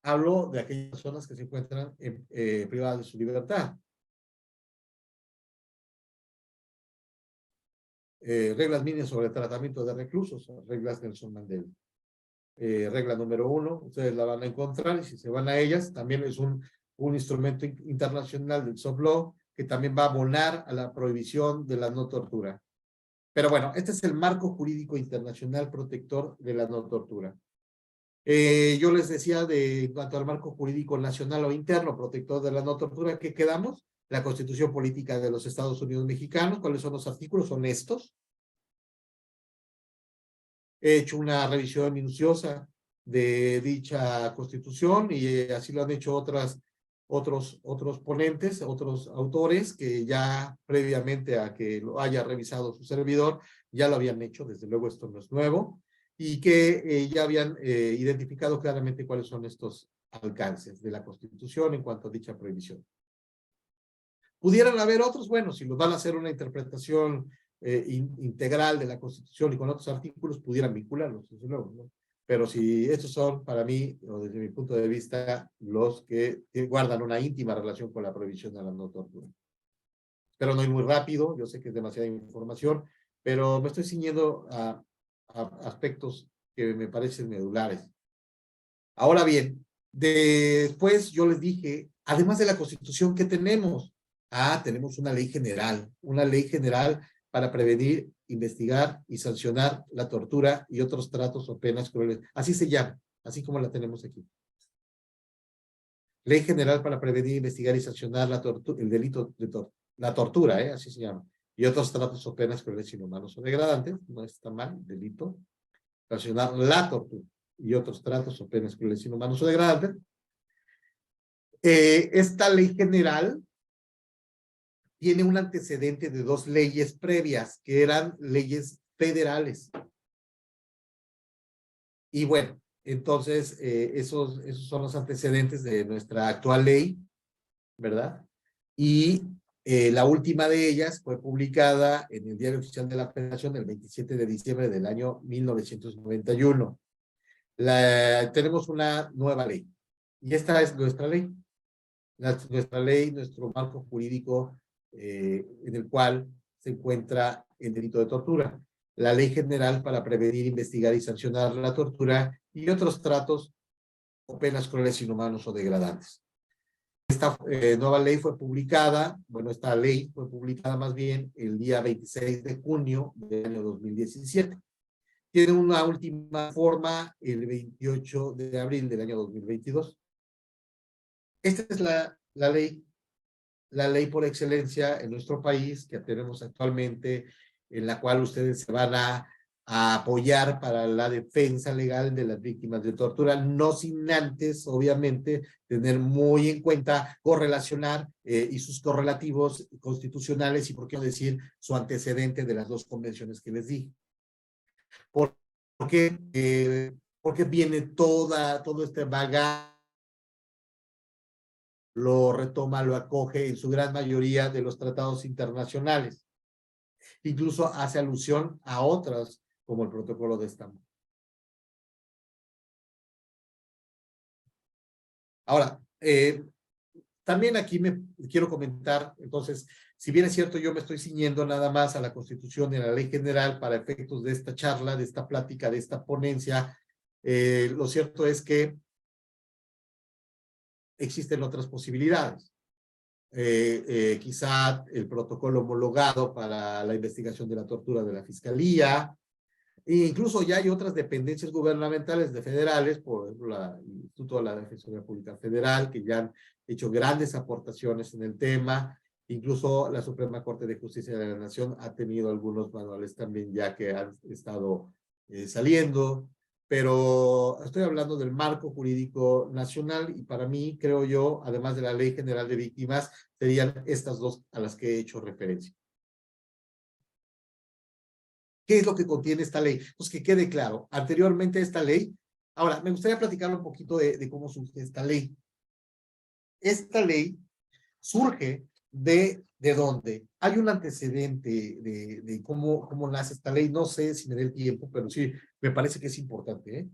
Hablo de aquellas personas que se encuentran privadas de su libertad. Reglas mínimas sobre el tratamiento de reclusos, reglas Nelson Mandela. Regla número 1, ustedes la van a encontrar y si se van a ellas, también es un instrumento internacional del soft law que también va a abonar a la prohibición de la no tortura. Pero bueno, este es el marco jurídico internacional protector de la no tortura. Yo les decía en cuanto al marco jurídico nacional o interno protector de la no tortura, ¿qué quedamos? La Constitución Política de los Estados Unidos Mexicanos. ¿Cuáles son los artículos? Son estos. He hecho una revisión minuciosa de dicha Constitución y así lo han hecho otros ponentes, otros autores que ya previamente a que lo haya revisado su servidor, ya lo habían hecho, desde luego esto no es nuevo, y que ya habían identificado claramente cuáles son estos alcances de la Constitución en cuanto a dicha prohibición. ¿Pudieran haber otros? Bueno, si los van a hacer una interpretación integral de la Constitución y con otros artículos, pudieran vincularlos, desde luego, ¿no? Pero si estos son, para mí, o desde mi punto de vista, los que guardan una íntima relación con la prohibición de la no tortura. Espero no ir muy rápido, yo sé que es demasiada información, pero me estoy ciñendo a aspectos que me parecen medulares. Ahora bien, después yo les dije, además de la Constitución, ¿qué tenemos? Tenemos una ley general para prevenir, investigar y sancionar la tortura y otros tratos o penas crueles. Así se llama, así como la tenemos aquí. Ley General para prevenir, investigar y sancionar el delito de la tortura, así se llama. Y otros tratos o penas crueles, inhumanos o degradantes, no está mal, delito. Sancionar la tortura y otros tratos o penas crueles, inhumanos o degradantes. Esta ley general tiene un antecedente de dos leyes previas, que eran leyes federales. Y bueno, entonces esos son los antecedentes de nuestra actual ley, ¿verdad? Y la última de ellas fue publicada en el Diario Oficial de la Federación el 27 de diciembre del año 1991. Tenemos una nueva ley. Y esta es nuestra ley. Nuestra ley, nuestro marco jurídico en el cual se encuentra el delito de tortura. La Ley General para prevenir, investigar y sancionar la tortura y otros tratos o penas crueles, inhumanos o degradantes. Esta nueva ley fue publicada, bueno, esta ley fue publicada más bien el día 26 de junio del año 2017. Tiene una última forma el 28 de abril del año 2022. Esta es la ley por excelencia en nuestro país que tenemos actualmente, en la cual ustedes se van a apoyar para la defensa legal de las víctimas de tortura, no sin antes, obviamente, tener muy en cuenta, correlacionar y sus correlativos constitucionales y, por qué no decir, su antecedente de las dos convenciones que les dije. Porque viene todo este bagaje, lo retoma, lo acoge en su gran mayoría de los tratados internacionales. Incluso hace alusión a otras, como el Protocolo de Estambul. Ahora, También aquí me quiero comentar, entonces, si bien es cierto, yo me estoy ciñendo nada más a la Constitución y a la Ley General para efectos de esta charla, de esta plática, de esta ponencia, lo cierto es que existen otras posibilidades. Quizá el protocolo homologado para la investigación de la tortura de la Fiscalía, e incluso ya hay otras dependencias gubernamentales de federales, por ejemplo, el Instituto de la Defensoría Pública Federal, que ya han hecho grandes aportaciones en el tema. Incluso la Suprema Corte de Justicia de la Nación ha tenido algunos manuales también ya que han estado saliendo, pero estoy hablando del marco jurídico nacional y para mí, creo yo, además de la Ley General de Víctimas, serían estas dos a las que he hecho referencia. ¿Qué es lo que contiene esta ley? Pues que quede claro, anteriormente esta ley, ahora me gustaría platicar un poquito de cómo surge esta ley. Esta ley surge de dónde. Hay un antecedente de cómo nace esta ley, no sé si me dé el tiempo, pero sí, me parece que es importante, ¿eh?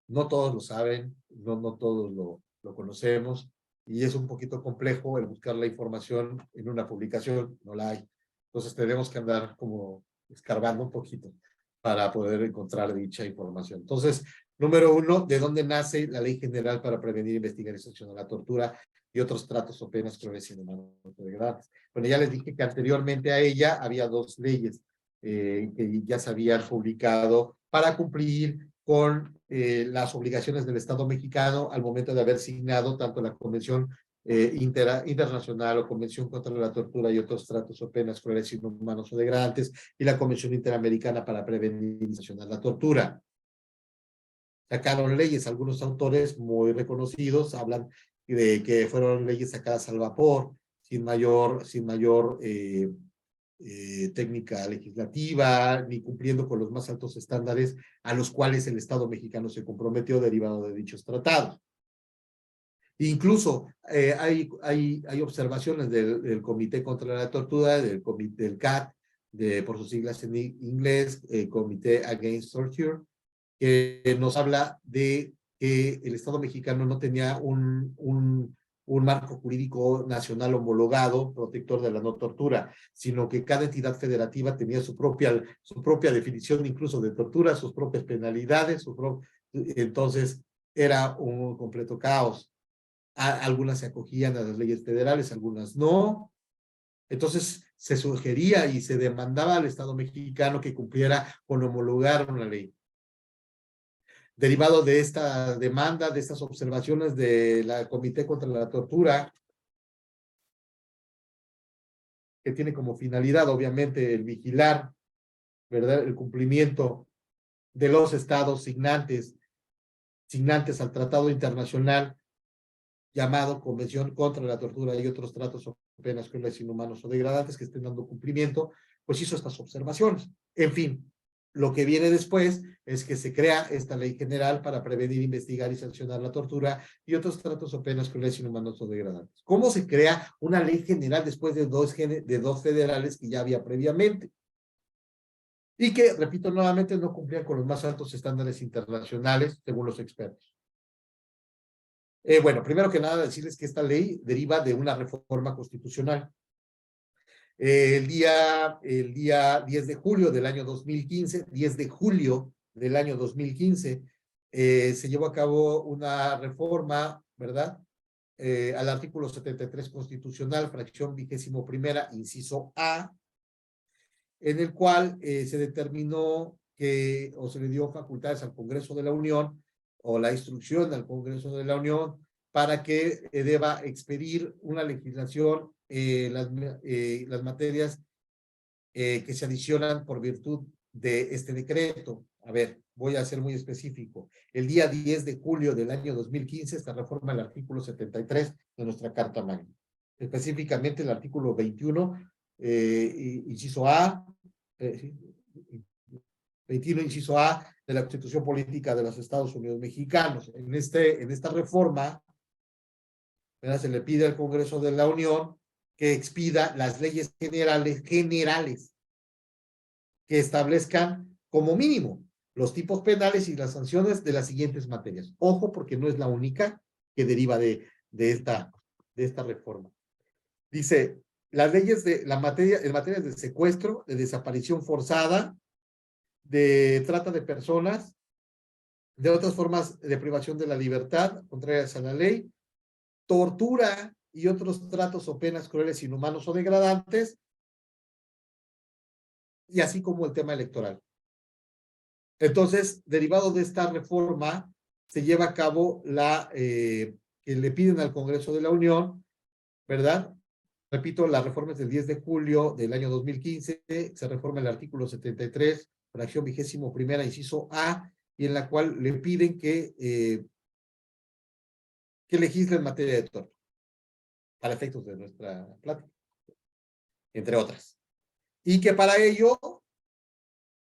No todos lo saben, no todos lo conocemos, y es un poquito complejo el buscar la información en una publicación, no la hay. Entonces tenemos que andar como escarbando un poquito para poder encontrar dicha información. Entonces, número uno, ¿de dónde nace la Ley General para prevenir, investigar y sancionar la tortura y otros tratos o penas crueles, inhumanos o degradantes? Bueno, ya les dije que anteriormente a ella había dos leyes que ya se habían publicado para cumplir con las obligaciones del Estado mexicano al momento de haber signado tanto la Convención internacional o Convención contra la Tortura y otros tratos o penas crueles, inhumanos o degradantes, y la Convención Interamericana para prevenir y sancionar la tortura. Sacaron leyes, algunos autores muy reconocidos hablan de que fueron leyes sacadas al vapor, sin mayor técnica legislativa, ni cumpliendo con los más altos estándares a los cuales el Estado mexicano se comprometió derivado de dichos tratados. Incluso hay observaciones del Comité contra la Tortura, del CAT, por sus siglas en inglés, Comité Against Torture, que nos habla de que el Estado mexicano no tenía un marco jurídico nacional homologado, protector de la no tortura, sino que cada entidad federativa tenía su propia definición incluso de tortura, sus propias penalidades, entonces era un completo caos. Algunas se acogían a las leyes federales, algunas no. Entonces se sugería y se demandaba al Estado mexicano que cumpliera con homologar una ley. Derivado de esta demanda, de estas observaciones de la Comité contra la Tortura, que tiene como finalidad, obviamente, el vigilar, ¿verdad?, el cumplimiento de los estados signantes al Tratado Internacional llamado Convención contra la Tortura y otros tratos o penas crueles, inhumanos o degradantes, que estén dando cumplimiento, pues hizo estas observaciones. En fin, lo que viene después es que se crea esta ley general para prevenir, investigar y sancionar la tortura y otros tratos o penas crueles, inhumanos o degradantes. ¿Cómo se crea una ley general después de dos federales que ya había previamente? Y que, repito nuevamente, no cumplían con los más altos estándares internacionales, según los expertos. Bueno, primero que nada decirles que esta ley deriva de una reforma constitucional. El día 10 de julio del año 2015, 10 de julio del año 2015, se llevó a cabo una reforma, ¿verdad?, al artículo 73 constitucional, fracción 21ª, inciso A, en el cual se determinó que, o se le dio facultades al Congreso de la Unión, o la instrucción al Congreso de la Unión, para que deba expedir una legislación, las materias que se adicionan por virtud de este decreto. A ver, voy a ser muy específico. El día 10 de julio del año 2015, esta reforma el artículo 73 de nuestra Carta Magna. Específicamente el artículo 21, inciso A, 21, inciso A, de la Constitución Política de los Estados Unidos Mexicanos. En esta reforma, ¿verdad?, se le pide al Congreso de la Unión que expida las leyes generales que establezcan como mínimo los tipos penales y las sanciones de las siguientes materias. Ojo, porque no es la única que deriva de esta de esta reforma. Dice, las leyes de en materia de secuestro, de desaparición forzada, de trata de personas, de otras formas de privación de la libertad contrarias a la ley, tortura y otros tratos o penas crueles, inhumanos o degradantes, y así como el tema electoral. Entonces, derivado de esta reforma, se lleva a cabo que le piden al Congreso de la Unión, ¿verdad? Repito, la reforma es del 10 de julio del año 2015, se reforma el artículo 73, fracción 21ª, inciso A, y en la cual le piden que legisle en materia de tortura, para efectos de nuestra plática, entre otras. Y que para ello,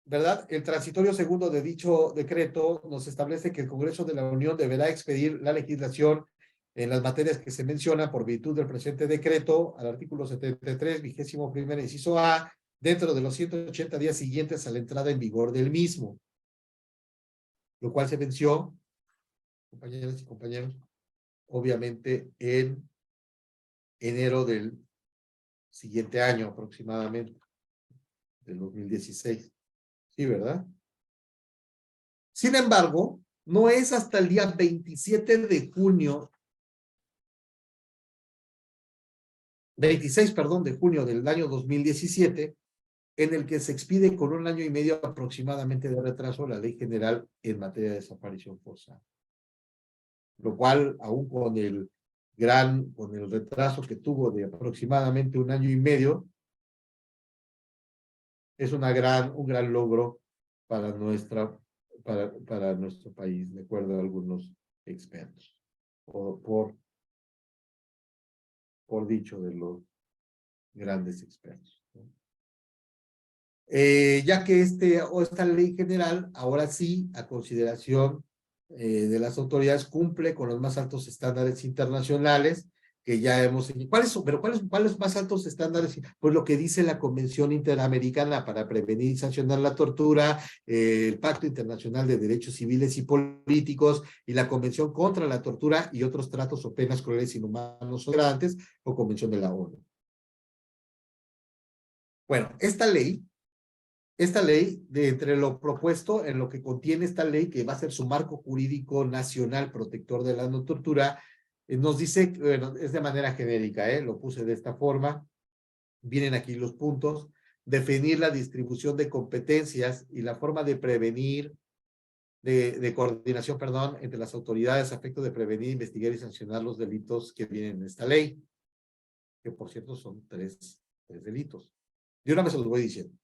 ¿verdad? El transitorio segundo de dicho decreto nos establece que el Congreso de la Unión deberá expedir la legislación en las materias que se mencionan por virtud del presente decreto al artículo 73, 21º, inciso A, dentro de los 180 días siguientes a la entrada en vigor del mismo, lo cual se venció, compañeras y compañeros, obviamente en enero del siguiente año aproximadamente, del 2016. Sí, ¿verdad? Sin embargo, no es hasta el día 27 de junio, 26, perdón, de junio del año 2017, en el que se expide con 1 año y medio aproximadamente de retraso la Ley General en materia de desaparición forzada. Lo cual, aún con el retraso que tuvo de aproximadamente 1 año y medio, es un gran logro para nuestro país, de acuerdo a algunos expertos, por dicho de los grandes expertos, ¿no? Ya que esta ley general, ahora sí, a consideración de las autoridades, cumple con los más altos estándares internacionales que ya hemos... ¿Cuáles más altos estándares? Pues lo que dice la Convención Interamericana para Prevenir y Sancionar la Tortura, el Pacto Internacional de Derechos Civiles y Políticos y la Convención contra la Tortura y otros tratos o penas crueles, inhumanos o degradantes, o Convención de la ONU. Bueno, esta ley, de entre lo propuesto, en lo que contiene esta ley, que va a ser su marco jurídico nacional protector de la no tortura, nos dice, bueno, es de manera genérica, lo puse de esta forma, vienen aquí los puntos, definir la distribución de competencias y la forma de prevenir, de coordinación, perdón, entre las autoridades a efecto de prevenir, investigar y sancionar los delitos que vienen en esta ley, que por cierto son tres delitos. De una vez se los voy diciendo.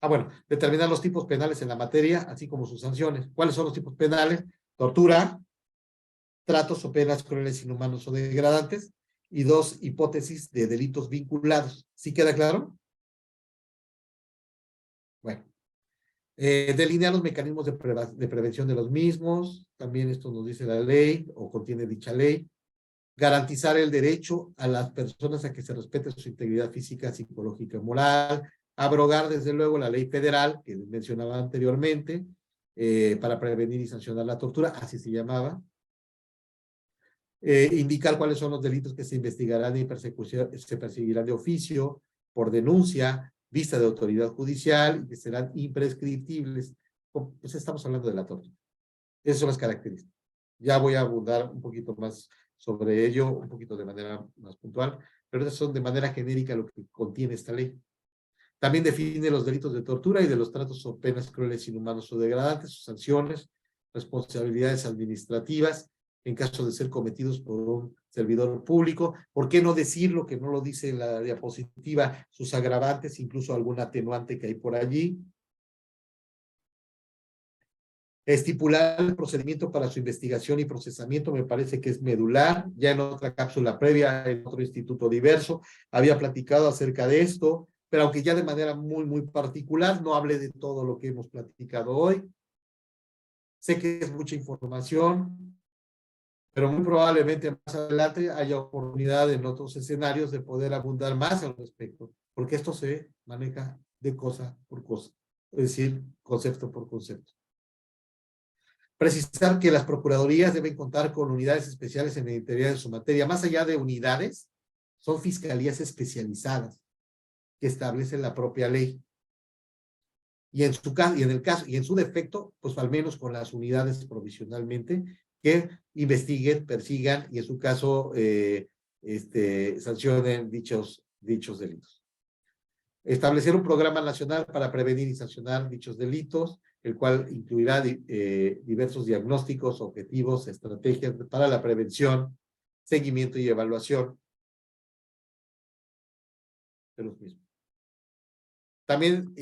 Bueno, determinar los tipos penales en la materia, así como sus sanciones. ¿Cuáles son los tipos penales? Tortura, tratos o penas crueles, inhumanos o degradantes, y 2 hipótesis de delitos vinculados. ¿Sí queda claro? Bueno. Delinear los mecanismos de prevención de los mismos. También esto nos dice la ley, o contiene dicha ley. Garantizar el derecho a las personas a que se respete su integridad física, psicológica y moral. Abrogar, desde luego, la ley federal que mencionaba anteriormente, para prevenir y sancionar la tortura, así se llamaba. Indicar cuáles son los delitos que se investigarán y se perseguirán de oficio, por denuncia, vista de autoridad judicial, y que serán imprescriptibles. Pues estamos hablando de la tortura. Esas son las características. Ya voy a abundar un poquito más sobre ello, un poquito de manera más puntual, pero esas son de manera genérica lo que contiene esta ley. También define los delitos de tortura y de los tratos o penas crueles, inhumanos o degradantes, sus sanciones, responsabilidades administrativas, en caso de ser cometidos por un servidor público. ¿Por qué no decirlo, que no lo dice en la diapositiva, sus agravantes, incluso algún atenuante que hay por allí? Estipular el procedimiento para su investigación y procesamiento me parece que es medular. Ya en otra cápsula previa, en otro instituto diverso, había platicado acerca de esto, pero aunque ya de manera muy particular, no hablé de todo lo que hemos platicado hoy. Sé que es mucha información, pero muy probablemente más adelante haya oportunidad en otros escenarios de poder abundar más al respecto, porque esto se maneja de cosa por cosa, es decir, concepto por concepto. Precisar que las procuradurías deben contar con unidades especiales en la integridad de su materia. Más allá de unidades, son fiscalías especializadas que establecen la propia ley. Y en su caso, y en el caso, y en su defecto, pues al menos con las unidades provisionalmente que investiguen, persigan y en su caso sancionen dichos delitos. Establecer un programa nacional para prevenir y sancionar dichos delitos, el cual incluirá diversos diagnósticos, objetivos, estrategias para la prevención, seguimiento y evaluación de los mismos. También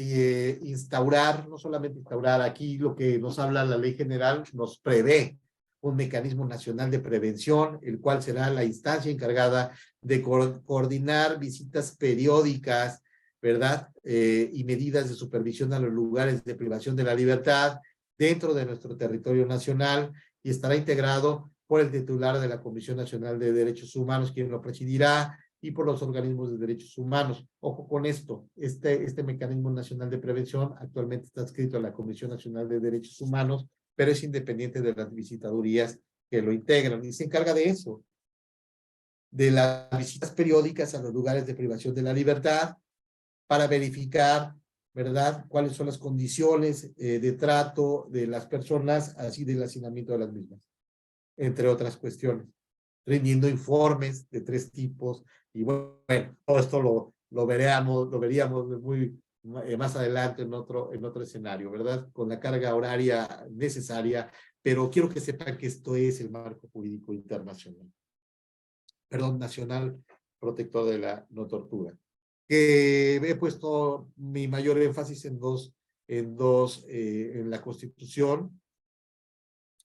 instaurar, no solamente instaurar, aquí lo que nos habla la ley general, nos prevé un mecanismo nacional de prevención, el cual será la instancia encargada de coordinar visitas periódicas, ¿verdad? Y medidas de supervisión a los lugares de privación de la libertad dentro de nuestro territorio nacional y estará integrado por el titular de la Comisión Nacional de Derechos Humanos, quien lo presidirá, y por los organismos de derechos humanos. Ojo con esto, este mecanismo nacional de prevención actualmente está adscrito a la Comisión Nacional de Derechos Humanos, pero es independiente de las visitadurías que lo integran y se encarga de eso, de las visitas periódicas a los lugares de privación de la libertad para verificar, ¿verdad?, cuáles son las condiciones de trato de las personas, así del hacinamiento de las mismas, entre otras cuestiones, rindiendo informes de 3 tipos, y bueno, todo esto lo veríamos muy más adelante en otro escenario, ¿verdad? Con la carga horaria necesaria, pero quiero que sepan que esto es el marco jurídico internacional, perdón, nacional protector de la no tortura. Que he puesto mi mayor énfasis en en la Constitución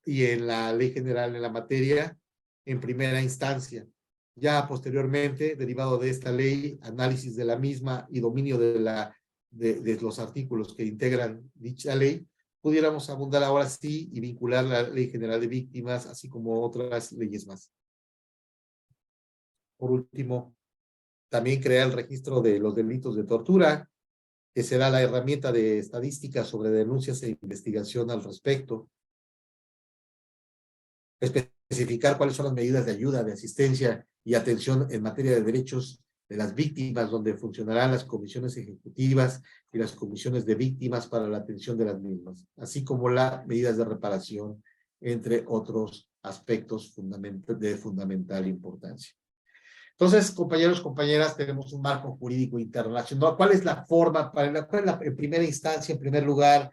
y en la Ley General en la materia, en primera instancia. Ya posteriormente, derivado de esta ley, análisis de la misma y dominio de los artículos que integran dicha ley, pudiéramos abundar ahora sí y vincular la Ley General de Víctimas, así como otras leyes más. Por último, también crear el registro de los delitos de tortura, que será la herramienta de estadística sobre denuncias e investigación al respecto. Especificar cuáles son las medidas de ayuda, de asistencia y atención en materia de derechos de las víctimas, donde funcionarán las comisiones ejecutivas y las comisiones de víctimas para la atención de las mismas, así como las medidas de reparación, entre otros aspectos de fundamental importancia. Entonces, compañeros, compañeras, tenemos un marco jurídico internacional. ¿Cuál es la forma, en primera instancia, en primer lugar,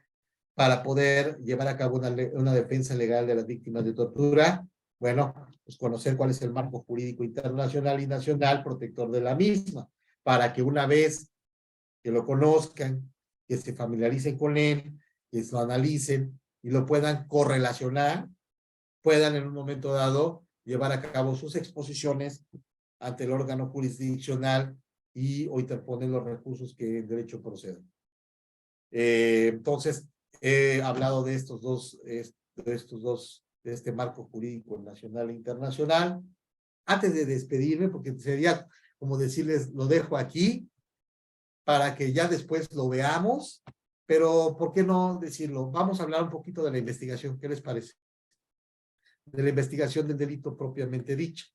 para poder llevar a cabo una defensa legal de las víctimas de tortura? Bueno, pues conocer cuál es el marco jurídico internacional y nacional protector de la misma, para que una vez que lo conozcan, que se familiaricen con él, que lo analicen y lo puedan correlacionar, puedan en un momento dado llevar a cabo sus exposiciones ante el órgano jurisdiccional o interponer los recursos que en derecho procedan. Entonces, he hablado de de este marco jurídico nacional e internacional. Antes de despedirme, porque sería como decirles, lo dejo aquí para que ya después lo veamos, pero ¿por qué no decirlo? Vamos a hablar un poquito de la investigación, ¿qué les parece? De la investigación del delito propiamente dicho.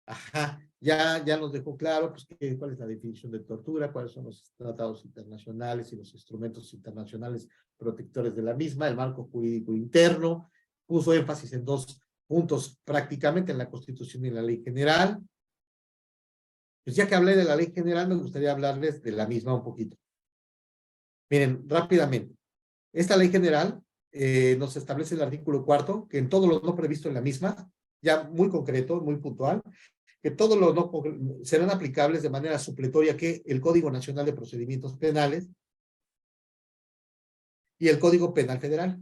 Ajá, ya nos dejó claro pues, cuál es la definición de tortura, cuáles son los tratados internacionales y los instrumentos internacionales protectores de la misma, el marco jurídico interno, puso énfasis en 2 puntos prácticamente, en la Constitución y en la Ley General. Pues ya que hablé de la Ley General, me gustaría hablarles de la misma un poquito. Miren, rápidamente, esta Ley General nos establece el artículo 4, que en todo lo no previsto en la misma, ya muy concreto, muy puntual, que todos los no serán aplicables de manera supletoria que el Código Nacional de Procedimientos Penales y el Código Penal Federal,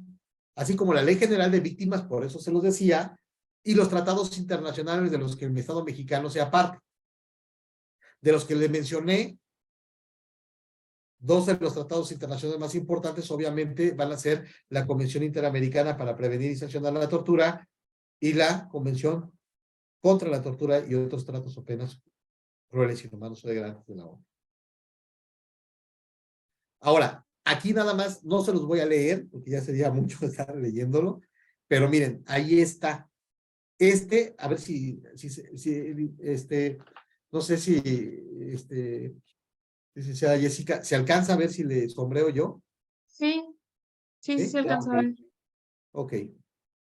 así como la Ley General de Víctimas, por eso se los decía, y los tratados internacionales de los que el Estado mexicano sea parte. De los que le mencioné, 2 de los tratados internacionales más importantes obviamente van a ser la Convención Interamericana para Prevenir y Sancionar la Tortura y la Convención contra la Tortura y otros tratos o penas crueles, inhumanos o degradantes de la ONU. Ahora, aquí nada más, no se los voy a leer, porque ya sería mucho estar leyéndolo, Pero miren, ahí está. A ver si no sé si, licenciada Jessica, ¿se alcanza a ver si le sombreo yo? Sí, sí, sí ¿Sí? se alcanza a ver. Ok.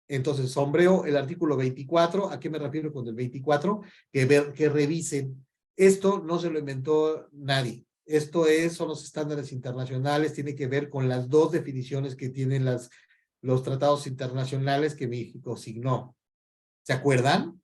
Entonces, sombreo el artículo 24. ¿A qué me refiero con el 24? Que revisen. Esto no se lo inventó nadie. Son los estándares internacionales, tiene que ver con las dos definiciones que tienen los tratados internacionales que México signó. ¿Se acuerdan?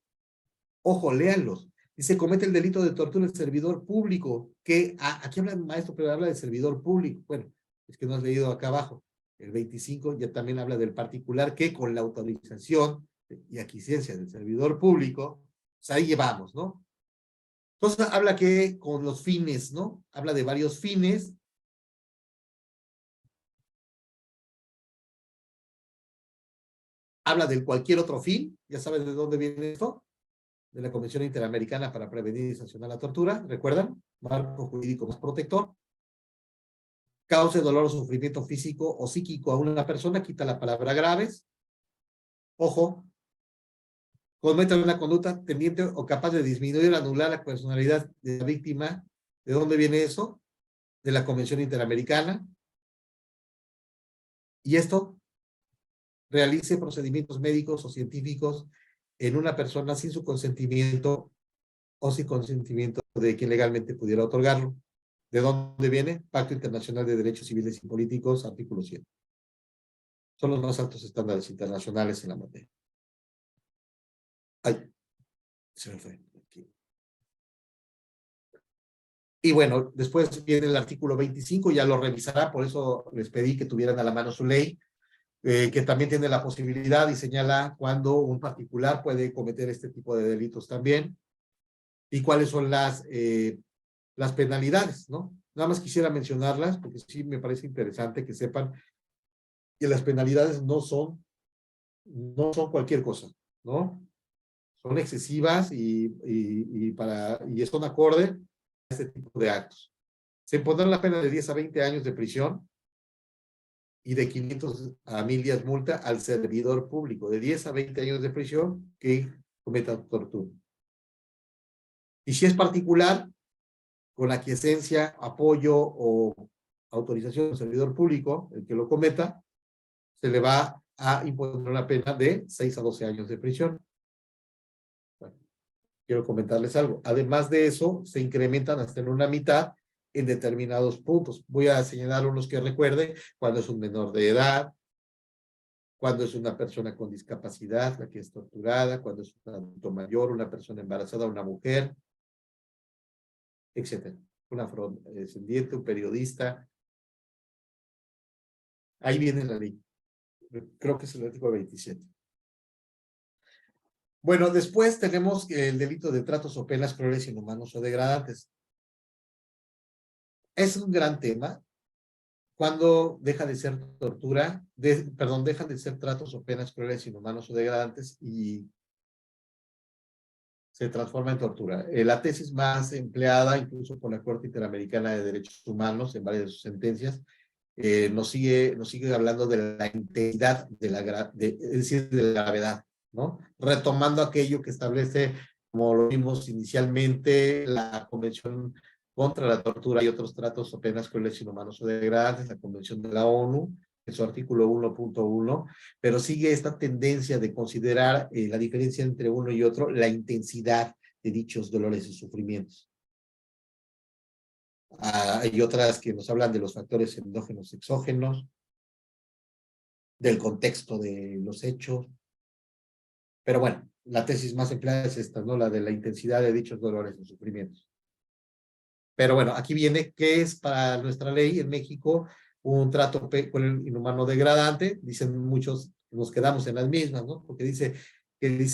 Ojo, léanlos. Dice, comete el delito de tortura el servidor público, aquí habla el maestro, pero habla de servidor público. Bueno, es que no has leído acá abajo. El 25 ya también habla del particular que con la autorización y aquiescencia del servidor público, pues ahí llevamos, ¿no? Entonces habla que con los fines, ¿no? Habla de varios fines. Habla de cualquier otro fin. ¿Ya sabes de dónde viene esto? De la Convención Interamericana para Prevenir y Sancionar la Tortura. ¿Recuerdan? Marco jurídico más protector. Cause dolor o sufrimiento físico o psíquico a una persona, quita la palabra graves. Ojo, comete una conducta tendiente o capaz de disminuir o anular la personalidad de la víctima. ¿De dónde viene eso? De la Convención Interamericana. Y esto realice procedimientos médicos o científicos en una persona sin su consentimiento o sin consentimiento de quien legalmente pudiera otorgarlo. ¿De dónde viene? Pacto Internacional de Derechos Civiles y Políticos, artículo 7. Son los más altos estándares internacionales en la materia. Ay, se me fue. Aquí. Y bueno, después viene el artículo 25, ya lo revisará, por eso les pedí que tuvieran a la mano su ley, que también tiene la posibilidad y señala cuándo un particular puede cometer este tipo de delitos también y cuáles son las penalidades, ¿no? Nada más quisiera mencionarlas porque sí me parece interesante que sepan que las penalidades no son cualquier cosa, ¿no? Son excesivas y son acorde a este tipo de actos. Se impondrá la pena de 10 a 20 años de prisión y de 500 a 1000 días multa al servidor público, de 10 a 20 años de prisión que cometa tortura. Y si es particular, con aquiescencia, apoyo o autorización del servidor público, el que lo cometa, se le va a imponer una pena de 6 a 12 años de prisión. Bueno, quiero comentarles algo. Además de eso, se incrementan hasta en una mitad en determinados puntos. Voy a señalar unos que recuerde, cuando es un menor de edad, cuando es una persona con discapacidad, la que es torturada, cuando es un adulto mayor, una persona embarazada, una mujer, etcétera. Un afrodescendiente, un periodista. Ahí viene la ley. Creo que es el artículo 27. Bueno, después tenemos el delito de tratos o penas crueles, inhumanos o degradantes. Es un gran tema. Cuando deja de ser tortura, dejan de ser tratos o penas crueles, inhumanos o degradantes y se transforma en tortura. La tesis más empleada, incluso por la Corte Interamericana de Derechos Humanos, en varias de sus sentencias, nos sigue hablando de la intensidad, es decir, de la gravedad, ¿no? Retomando aquello que establece, como lo vimos inicialmente, la Convención contra la Tortura y otros tratos o penas crueles, inhumanos o degradantes, la Convención de la ONU, en su artículo 1.1, pero sigue esta tendencia de considerar la diferencia entre uno y otro, la intensidad de dichos dolores y sufrimientos. Hay otras que nos hablan de los factores endógenos, exógenos, del contexto de los hechos. Pero bueno, la tesis más empleada es esta, ¿no? La de la intensidad de dichos dolores y sufrimientos. Pero bueno, aquí viene qué es para nuestra ley en México un trato inhumano degradante. Dicen muchos, nos quedamos en las mismas, ¿no? Porque dice que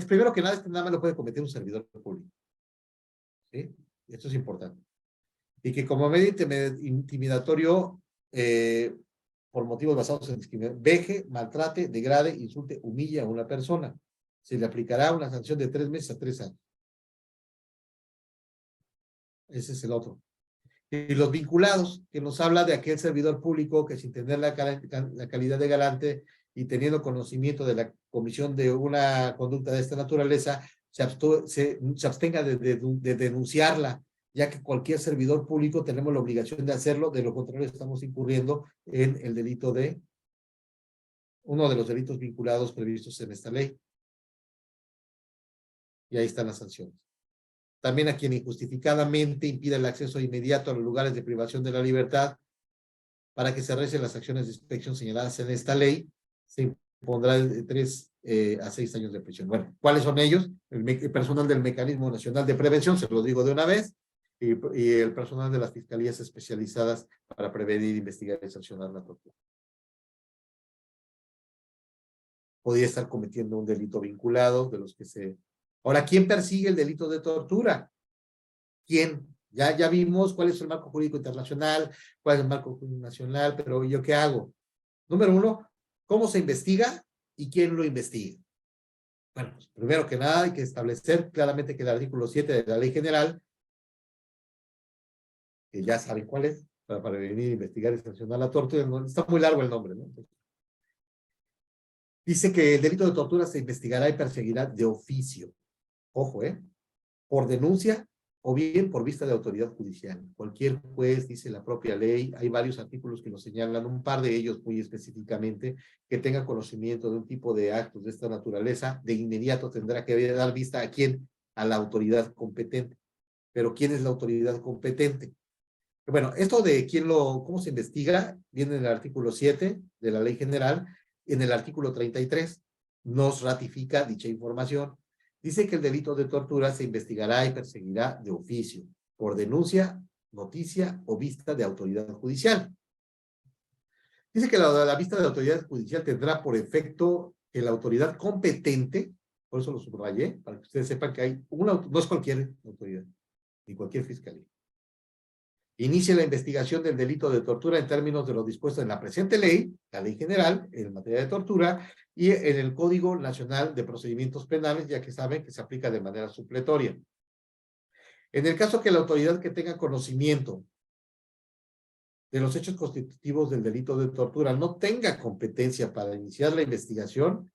primero que nada, nada más lo puede cometer un servidor público. ¿Sí? Esto es importante. Y que como medio intimidatorio, por motivos basados en discriminación, veje, maltrate, degrade, insulte, humille a una persona. Se le aplicará una sanción de 3 meses a 3 años. Ese es el otro. Y los vinculados, que nos habla de aquel servidor público que sin tener la calidad de garante y teniendo conocimiento de la comisión de una conducta de esta naturaleza, se abstenga de denunciarla, ya que cualquier servidor público tenemos la obligación de hacerlo, de lo contrario estamos incurriendo en el delito de, uno de los delitos vinculados previstos en esta ley. Y ahí están las sanciones. También a quien injustificadamente impida el acceso inmediato a los lugares de privación de la libertad para que se realicen las acciones de inspección señaladas en esta ley, se impondrá de 3 a 6 años de prisión. Bueno, ¿cuáles son ellos? El personal del Mecanismo Nacional de Prevención, se lo digo de una vez, y el personal de las fiscalías especializadas para prevenir, investigar y sancionar la tortura. Podría estar cometiendo un delito vinculado de los que se... Ahora, ¿quién persigue el delito de tortura? ¿Quién? Ya vimos cuál es el marco jurídico internacional, cuál es el marco jurídico nacional, pero ¿yo qué hago? Número uno, ¿cómo se investiga y quién lo investiga? Bueno, pues primero que nada hay que establecer claramente que el artículo 7 de la Ley General, que ya saben cuál es, para prevenir, investigar y sancionar la tortura, está muy largo el nombre, ¿no? Dice que el delito de tortura se investigará y perseguirá de oficio. Ojo, por denuncia o bien por vista de autoridad judicial. Cualquier juez, dice la propia ley, hay varios artículos que lo señalan, un par de ellos muy específicamente, que tenga conocimiento de un tipo de actos de esta naturaleza, de inmediato tendrá que dar vista a quién, a la autoridad competente. Pero ¿quién es la autoridad competente? Bueno, esto de cómo se investiga, viene en el artículo 7 de la Ley General, en el artículo 33, nos ratifica dicha información. Dice que el delito de tortura se investigará y perseguirá de oficio, por denuncia, noticia o vista de autoridad judicial. Dice que la vista de autoridad judicial tendrá por efecto que la autoridad competente, por eso lo subrayé, para que ustedes sepan que hay no es cualquier autoridad, ni cualquier fiscalía. Inicia la investigación del delito de tortura en términos de lo dispuesto en la presente ley, la Ley General, en materia de tortura, y en el Código Nacional de Procedimientos Penales, ya que saben que se aplica de manera supletoria. En el caso que la autoridad que tenga conocimiento de los hechos constitutivos del delito de tortura no tenga competencia para iniciar la investigación,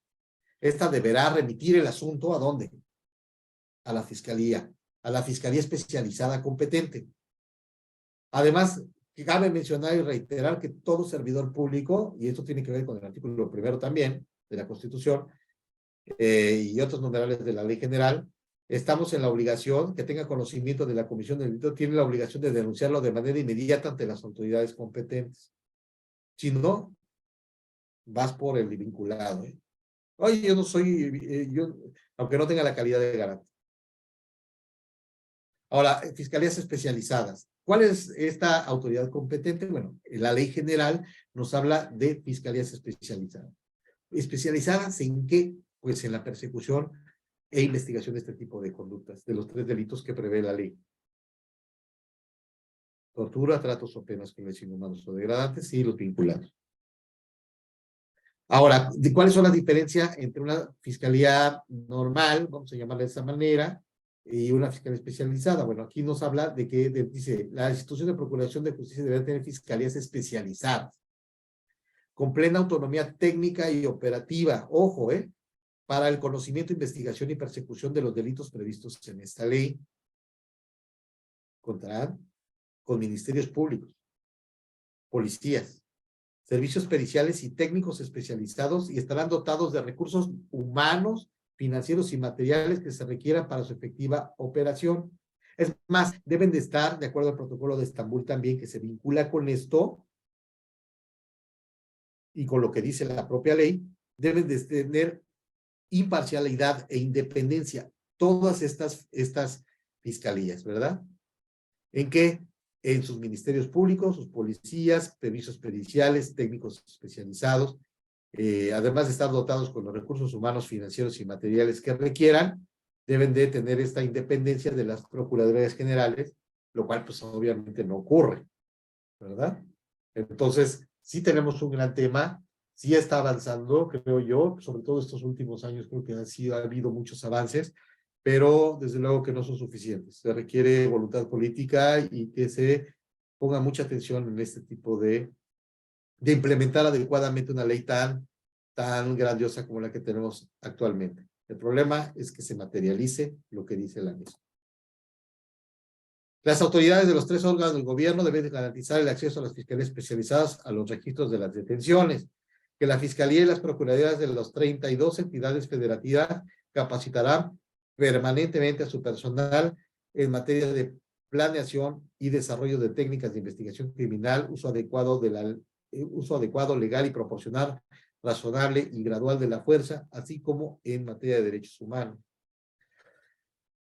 esta deberá remitir el asunto ¿a dónde? A la fiscalía especializada competente. Además, cabe mencionar y reiterar que todo servidor público, y esto tiene que ver con el artículo 1 también de la Constitución y otros numerales de la Ley General, estamos en la obligación, que tenga conocimiento de la comisión del delito, tiene la obligación de denunciarlo de manera inmediata ante las autoridades competentes. Si no, vas por el vinculado. Oye, yo no soy, aunque no tenga la calidad de garante. Ahora, fiscalías especializadas. ¿Cuál es esta autoridad competente? Bueno, la Ley General nos habla de fiscalías especializadas. ¿Especializadas en qué? Pues en la persecución e investigación de este tipo de conductas, de los 3 delitos que prevé la ley. Tortura, tratos o penas con lesión humanos o degradantes y los vinculados. Ahora, ¿cuáles son las diferencias entre una fiscalía normal, vamos a llamarla de esa manera, y una fiscalía especializada? Bueno, aquí nos habla de que dice, la institución de procuración de justicia debe tener fiscalías especializadas, con plena autonomía técnica y operativa, ojo, para el conocimiento, investigación y persecución de los delitos previstos en esta ley. Contarán con ministerios públicos, policías, servicios periciales y técnicos especializados y estarán dotados de recursos humanos, financieros y materiales que se requieran para su efectiva operación. Es más, deben de estar, de acuerdo al protocolo de Estambul también, que se vincula con esto y con lo que dice la propia ley, deben de tener imparcialidad e independencia todas estas fiscalías, ¿verdad? ¿En qué? En sus ministerios públicos, sus policías, servicios periciales, técnicos especializados, además de estar dotados con los recursos humanos, financieros y materiales que requieran, deben de tener esta independencia de las procuradurías generales, lo cual pues obviamente no ocurre, ¿verdad? Entonces, sí tenemos un gran tema, sí está avanzando, creo yo, sobre todo estos últimos años creo que ha habido muchos avances, pero desde luego que no son suficientes. Se requiere voluntad política y que se pongan mucha atención en este tipo de implementar adecuadamente una ley tan grandiosa como la que tenemos actualmente. El problema es que se materialice lo que dice la misma. Las autoridades de los 3 órganos del gobierno deben garantizar el acceso a las fiscalías especializadas a los registros de las detenciones, que la Fiscalía y las Procuradurías de las 32 entidades federativas capacitarán permanentemente a su personal en materia de planeación y desarrollo de técnicas de investigación criminal, uso adecuado, legal y proporcional, razonable y gradual de la fuerza, así como en materia de derechos humanos.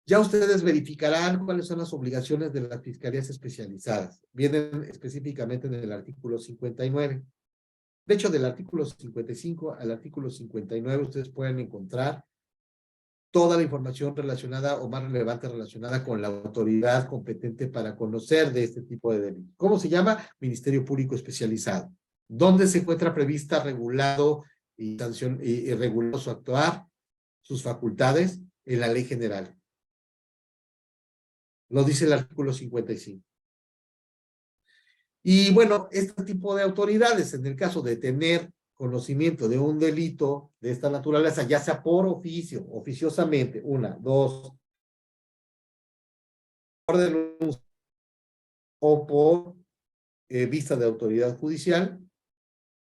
Ya ustedes verificarán cuáles son las obligaciones de las fiscalías especializadas. Vienen específicamente en el artículo 59. De hecho, del artículo 55 al artículo 59, ustedes pueden encontrar toda la información relacionada o más relevante relacionada con la autoridad competente para conocer de este tipo de delitos. ¿Cómo se llama? Ministerio Público Especializado. ¿Dónde se encuentra prevista, regulado y regulado su actuar, sus facultades? En la Ley General. Lo dice el artículo 55. Y bueno, este tipo de autoridades, en el caso de tener conocimiento de un delito de esta naturaleza, ya sea por oficio, oficiosamente, 1, 2, por denuncia o por vista de autoridad judicial,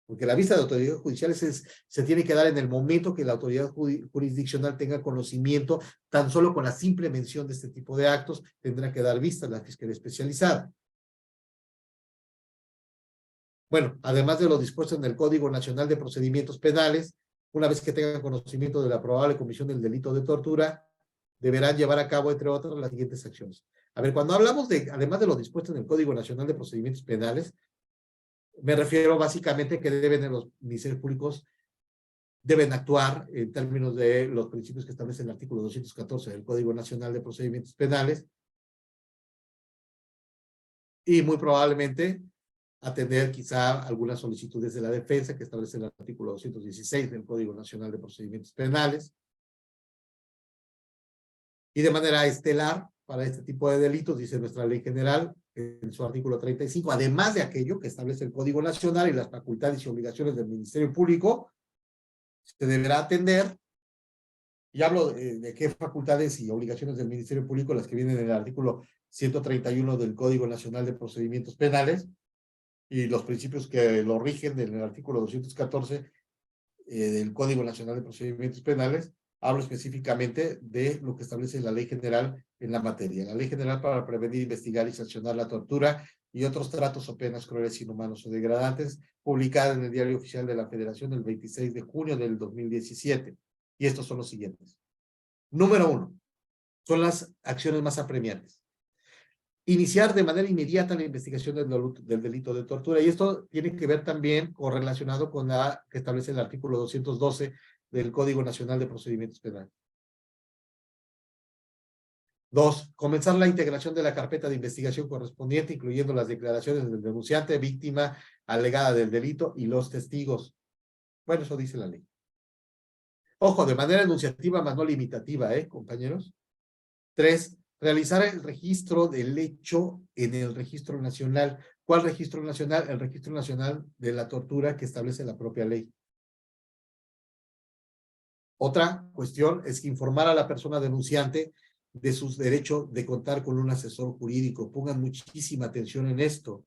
porque la vista de autoridad judicial se tiene que dar en el momento que la autoridad jurisdiccional tenga conocimiento, tan solo con la simple mención de este tipo de actos, tendrá que dar vista a la Fiscalía Especializada. Bueno, además de lo dispuesto en el Código Nacional de Procedimientos Penales, una vez que tengan conocimiento de la probable comisión del delito de tortura, deberán llevar a cabo, entre otras, las siguientes acciones. A ver, cuando hablamos de, además de lo dispuesto en el Código Nacional de Procedimientos Penales, me refiero básicamente que deben los ministerios públicos deben actuar en términos de los principios que establece el artículo 214 del Código Nacional de Procedimientos Penales y muy probablemente atender quizá algunas solicitudes de la defensa que establece el artículo 216 del Código Nacional de Procedimientos Penales. Y de manera estelar, para este tipo de delitos, dice nuestra Ley General, en su artículo 35, además de aquello que establece el Código Nacional y las facultades y obligaciones del Ministerio Público, se deberá atender, y hablo de qué facultades y obligaciones del Ministerio Público, las que vienen en el artículo 131 del Código Nacional de Procedimientos Penales, y los principios que lo rigen en el artículo 214 del Código Nacional de Procedimientos Penales. Hablo específicamente de lo que establece la Ley General en la materia. La Ley General para prevenir, investigar y sancionar la tortura y otros tratos o penas crueles, inhumanos o degradantes, publicada en el Diario Oficial de la Federación el 26 de junio del 2017. Y estos son los siguientes. Número 1. Son las acciones más apremiantes. Iniciar de manera inmediata la investigación del delito de tortura. Y esto tiene que ver también o relacionado con la que establece el artículo 212 del Código Nacional de Procedimientos Penales. 2. Comenzar la integración de la carpeta de investigación correspondiente, incluyendo las declaraciones del denunciante, víctima alegada del delito y los testigos. Bueno, eso dice la ley. Ojo, de manera enunciativa, más no limitativa, compañeros. 3. Realizar el registro del hecho en el registro nacional. ¿Cuál registro nacional? El registro nacional de la tortura que establece la propia ley. Otra cuestión es que informar a la persona denunciante de sus derechos de contar con un asesor jurídico. Pongan muchísima atención en esto.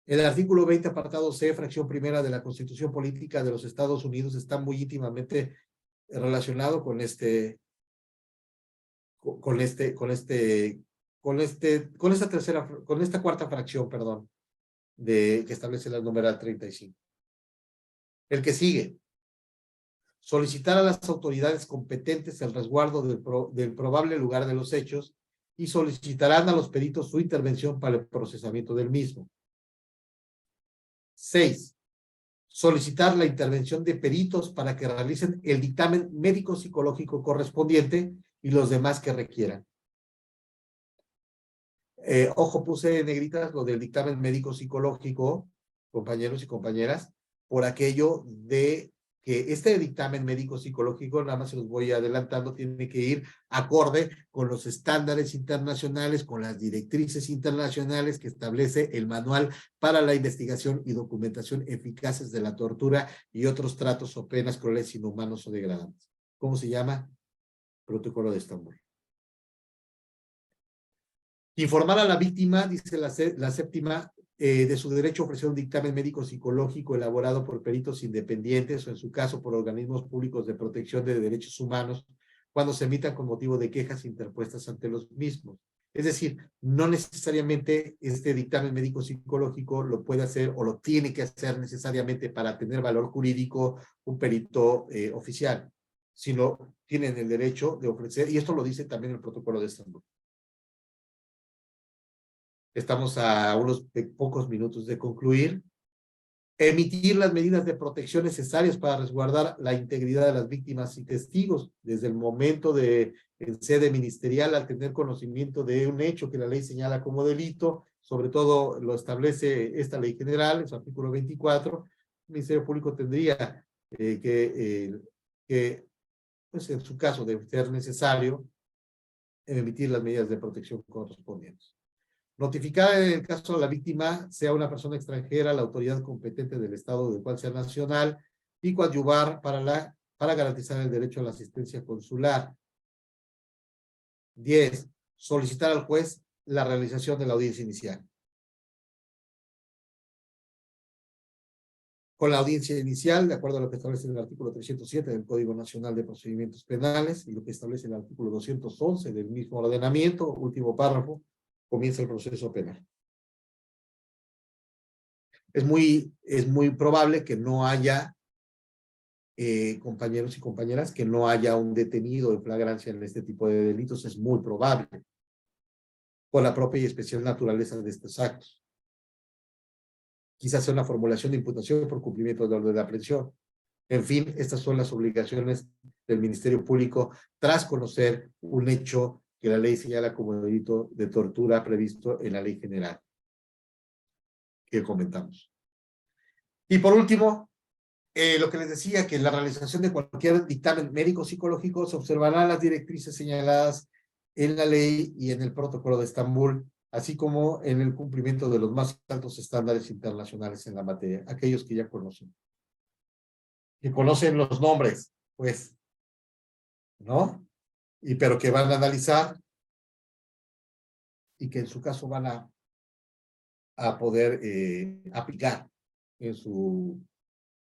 El artículo 20, apartado C, fracción primera de la Constitución Política de los Estados Unidos está muy íntimamente relacionado con esta cuarta fracción, perdón, que establece la numeral 35. El que sigue. Solicitar a las autoridades competentes el resguardo del probable lugar de los hechos y solicitarán a los peritos su intervención para el procesamiento del mismo. 6. Solicitar la intervención de peritos para que realicen el dictamen médico-psicológico correspondiente y los demás que requieran. Ojo, puse en negritas lo del dictamen médico-psicológico, compañeros y compañeras, por aquello de que este dictamen médico-psicológico, nada más se los voy adelantando, tiene que ir acorde con los estándares internacionales, con las directrices internacionales que establece el Manual para la Investigación y Documentación Eficaces de la Tortura y otros tratos o penas crueles, inhumanos o degradantes. ¿Cómo se llama? Protocolo de Estambul. Informar a la víctima, dice la séptima, de su derecho a ofrecer un dictamen médico psicológico elaborado por peritos independientes o en su caso por organismos públicos de protección de derechos humanos cuando se emitan con motivo de quejas interpuestas ante los mismos. Es decir, no necesariamente este dictamen médico psicológico lo puede hacer o lo tiene que hacer necesariamente para tener valor jurídico un perito oficial, sino tienen el derecho de ofrecer, y esto lo dice también el protocolo de Estambul. Estamos a unos pocos minutos de concluir. Emitir las medidas de protección necesarias para resguardar la integridad de las víctimas y testigos desde el momento de en sede ministerial al tener conocimiento de un hecho que la ley señala como delito, sobre todo lo establece esta ley general en su artículo 24, el Ministerio Público tendría pues en su caso de ser necesario, emitir las medidas de protección correspondientes. Notificar en el caso de la víctima, sea una persona extranjera, la autoridad competente del Estado del cual sea nacional, y coadyuvar para garantizar el derecho a la asistencia consular. 10. Solicitar al juez la realización de la audiencia inicial. Con la audiencia inicial, de acuerdo a lo que establece el artículo 307 del Código Nacional de Procedimientos Penales y lo que establece el artículo 211 del mismo ordenamiento, último párrafo, comienza el proceso penal. Es muy probable que no haya, compañeros y compañeras, que no haya un detenido en flagrancia en este tipo de delitos. Es muy probable, por la propia y especial naturaleza de estos actos. Quizás sea una formulación de imputación por cumplimiento de orden de aprehensión. En fin, estas son las obligaciones del Ministerio Público tras conocer un hecho que la ley señala como delito de tortura previsto en la ley general que comentamos. Y por último, lo que les decía, que en la realización de cualquier dictamen médico-psicológico se observarán las directrices señaladas en la ley y en el protocolo de Estambul, así como en el cumplimiento de los más altos estándares internacionales en la materia, aquellos que ya conocen. Que conocen los nombres, pues, ¿no? Pero que van a analizar y que en su caso van a poder aplicar en su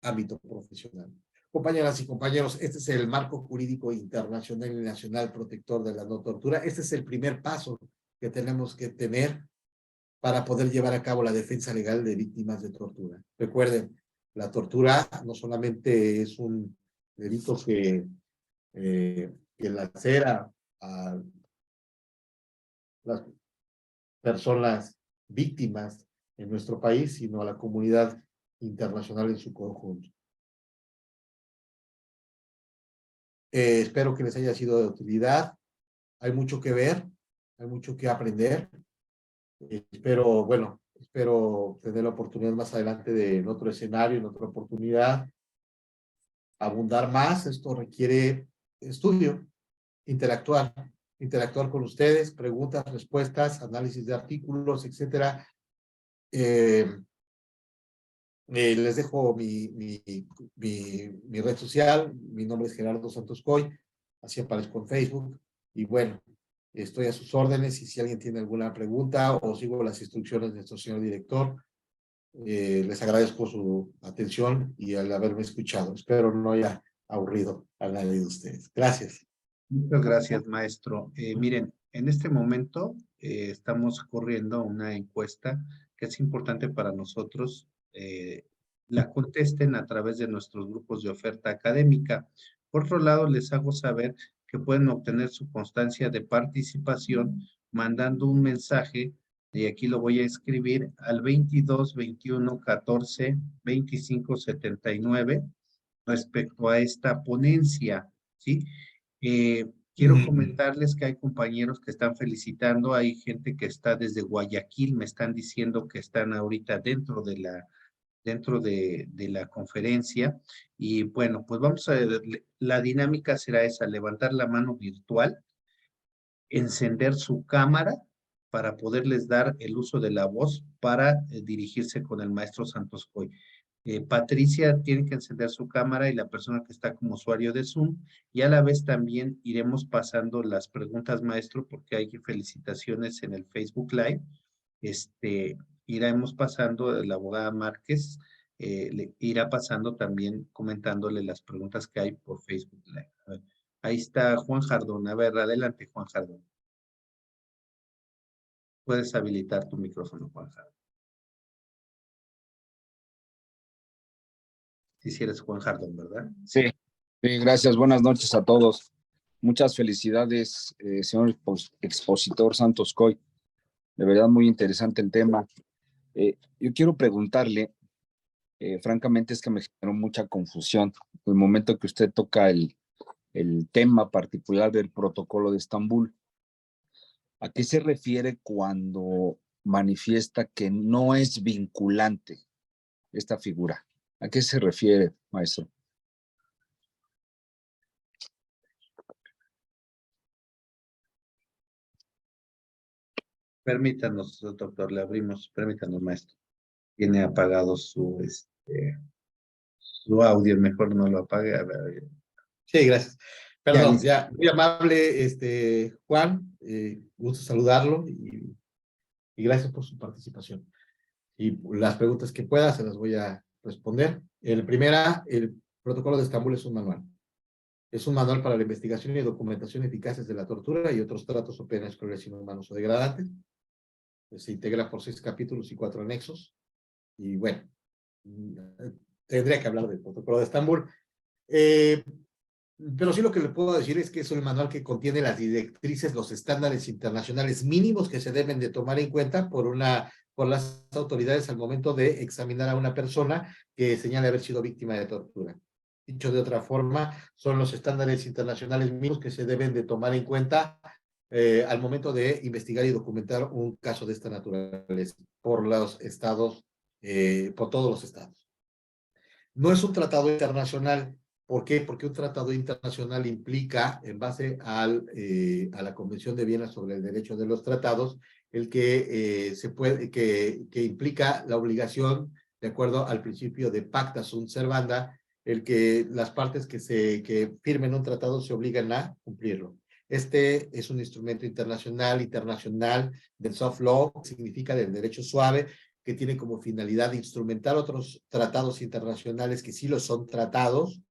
ámbito profesional. Compañeras y compañeros, este es el marco jurídico internacional y nacional protector de la no tortura. Este es el primer paso que tenemos que tener para poder llevar a cabo la defensa legal de víctimas de tortura. Recuerden, la tortura no solamente es un delito que lacera a las personas víctimas en nuestro país, sino a la comunidad internacional en su conjunto. Espero que les haya sido de utilidad. Hay mucho que ver, hay mucho que aprender. Espero tener la oportunidad más adelante de en otro escenario, en otra oportunidad, abundar más. Esto requiere estudio, interactuar con ustedes, preguntas, respuestas, análisis de artículos, etcétera. Les dejo mi red social. Mi nombre es Gerardo Santos Coy, así aparezco en Facebook, y bueno, estoy a sus órdenes, y si alguien tiene alguna pregunta o sigo las instrucciones de nuestro señor director, les agradezco su atención y al haberme escuchado. Espero no haya aburrido a nadie de ustedes. Gracias. Muchas gracias, maestro. Miren, en este momento estamos corriendo una encuesta que es importante para nosotros. La contesten a través de nuestros grupos de oferta académica. Por otro lado, les hago saber que pueden obtener su constancia de participación mandando un mensaje, y aquí lo voy a escribir, al 22 21 14 25 79 respecto a esta ponencia, ¿sí? Quiero comentarles que hay compañeros que están felicitando, hay gente que está desde Guayaquil, me están diciendo que están ahorita dentro de dentro de la conferencia. Y bueno, pues vamos a ver, la dinámica será esa: levantar la mano virtual, encender su cámara para poderles dar el uso de la voz para dirigirse con el maestro Santos Coy. Patricia tiene que encender su cámara y la persona que está como usuario de Zoom, y a la vez también iremos pasando las preguntas, maestro, porque hay felicitaciones en el Facebook Live. Iremos pasando, la abogada Márquez le irá pasando también comentándole las preguntas que hay por Facebook Live. A ver, ahí está Juan Jardón. A ver, adelante, Juan Jardón. Puedes habilitar tu micrófono, Juan Jardón. Si eres Juan Jardón, ¿verdad? Sí, sí, gracias. Buenas noches a todos. Muchas felicidades, señor expositor Santos Coy. De verdad, muy interesante el tema. Yo quiero preguntarle, francamente es que me generó mucha confusión el momento que usted toca el tema particular del protocolo de Estambul. ¿A qué se refiere cuando manifiesta que no es vinculante esta figura? ¿A qué se refiere, maestro? Permítanos, doctor, le abrimos. Permítanos, maestro. Tiene apagado su audio, mejor no lo apague. A ver. Sí, gracias. Perdón, listo. ya, muy amable, Juan, gusto saludarlo y gracias por su participación. Y las preguntas que pueda se las voy a responder. Primera, el protocolo de Estambul es un manual. Es un manual para la investigación y documentación eficaces de la tortura y otros tratos o penas crueles, inhumanos o degradantes. Se integra por 6 capítulos y 4 anexos. Y bueno, tendría que hablar del protocolo de Estambul. Pero sí lo que le puedo decir es que es el manual que contiene las directrices, los estándares internacionales mínimos que se deben de tomar en cuenta por las autoridades al momento de examinar a una persona que señale haber sido víctima de tortura. Dicho de otra forma, son los estándares internacionales mínimos que se deben de tomar en cuenta al momento de investigar y documentar un caso de esta naturaleza por los estados, por todos los estados. No es un tratado internacional. ¿Por qué? Porque un tratado internacional implica, en base a la Convención de Viena sobre el Derecho de los Tratados, el que que implica la obligación, de acuerdo al principio de pacta sunt servanda, el que las partes que firmen un tratado se obligan a cumplirlo. Este es un instrumento internacional del soft law, que significa del derecho suave, que tiene como finalidad instrumentar otros tratados internacionales que sí lo son tratados,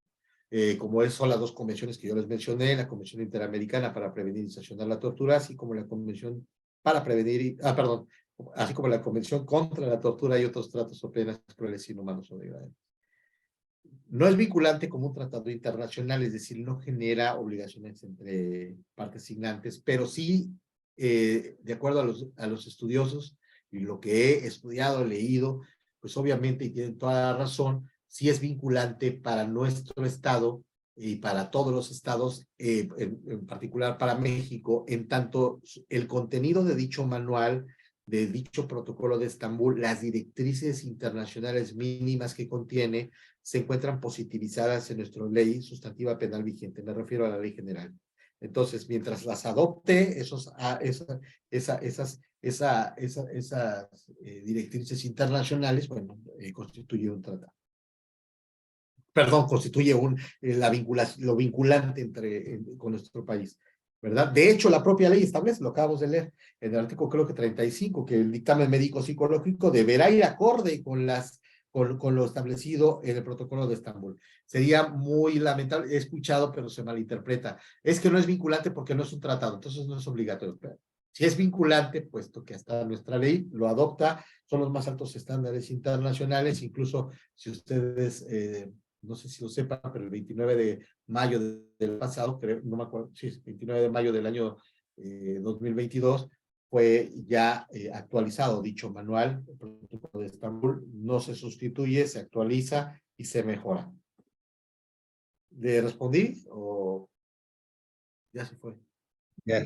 como son las 2 convenciones que yo les mencioné, la Convención Interamericana para Prevenir y Sancionar la Tortura, así como la Convención para Prevenir, así como la Convención contra la Tortura y otros tratos o penas crueles, inhumanos o degradantes. No es vinculante como un tratado internacional, es decir, no genera obligaciones entre partes signantes, pero sí, de acuerdo a los estudiosos y lo que he estudiado, leído, pues obviamente, y tienen toda la razón, sí es vinculante para nuestro estado y para todos los estados, en particular para México, en tanto el contenido de dicho manual, de dicho protocolo de Estambul, las directrices internacionales mínimas que contiene, se encuentran positivizadas en nuestra ley sustantiva penal vigente. Me refiero a la ley general. Entonces, mientras las adopte, esas directrices internacionales, bueno, constituye un tratado. Perdón, constituye lo vinculante con nuestro país, ¿verdad? De hecho, la propia ley establece, lo acabamos de leer, en el artículo creo que 35, que el dictamen médico-psicológico deberá ir acorde con lo establecido en el protocolo de Estambul. Sería muy lamentable, he escuchado, pero se malinterpreta. Es que no es vinculante porque no es un tratado, entonces no es obligatorio. Si es vinculante, puesto que hasta nuestra ley lo adopta, son los más altos estándares internacionales, incluso si ustedes, no sé si lo sepan, pero el 29 de mayo del pasado, creo, no me acuerdo, sí, 29 de mayo del año 2022, fue ya actualizado dicho manual, el protocolo de Estambul, no se sustituye, se actualiza y se mejora. ¿Le respondí o ya se fue? Ya,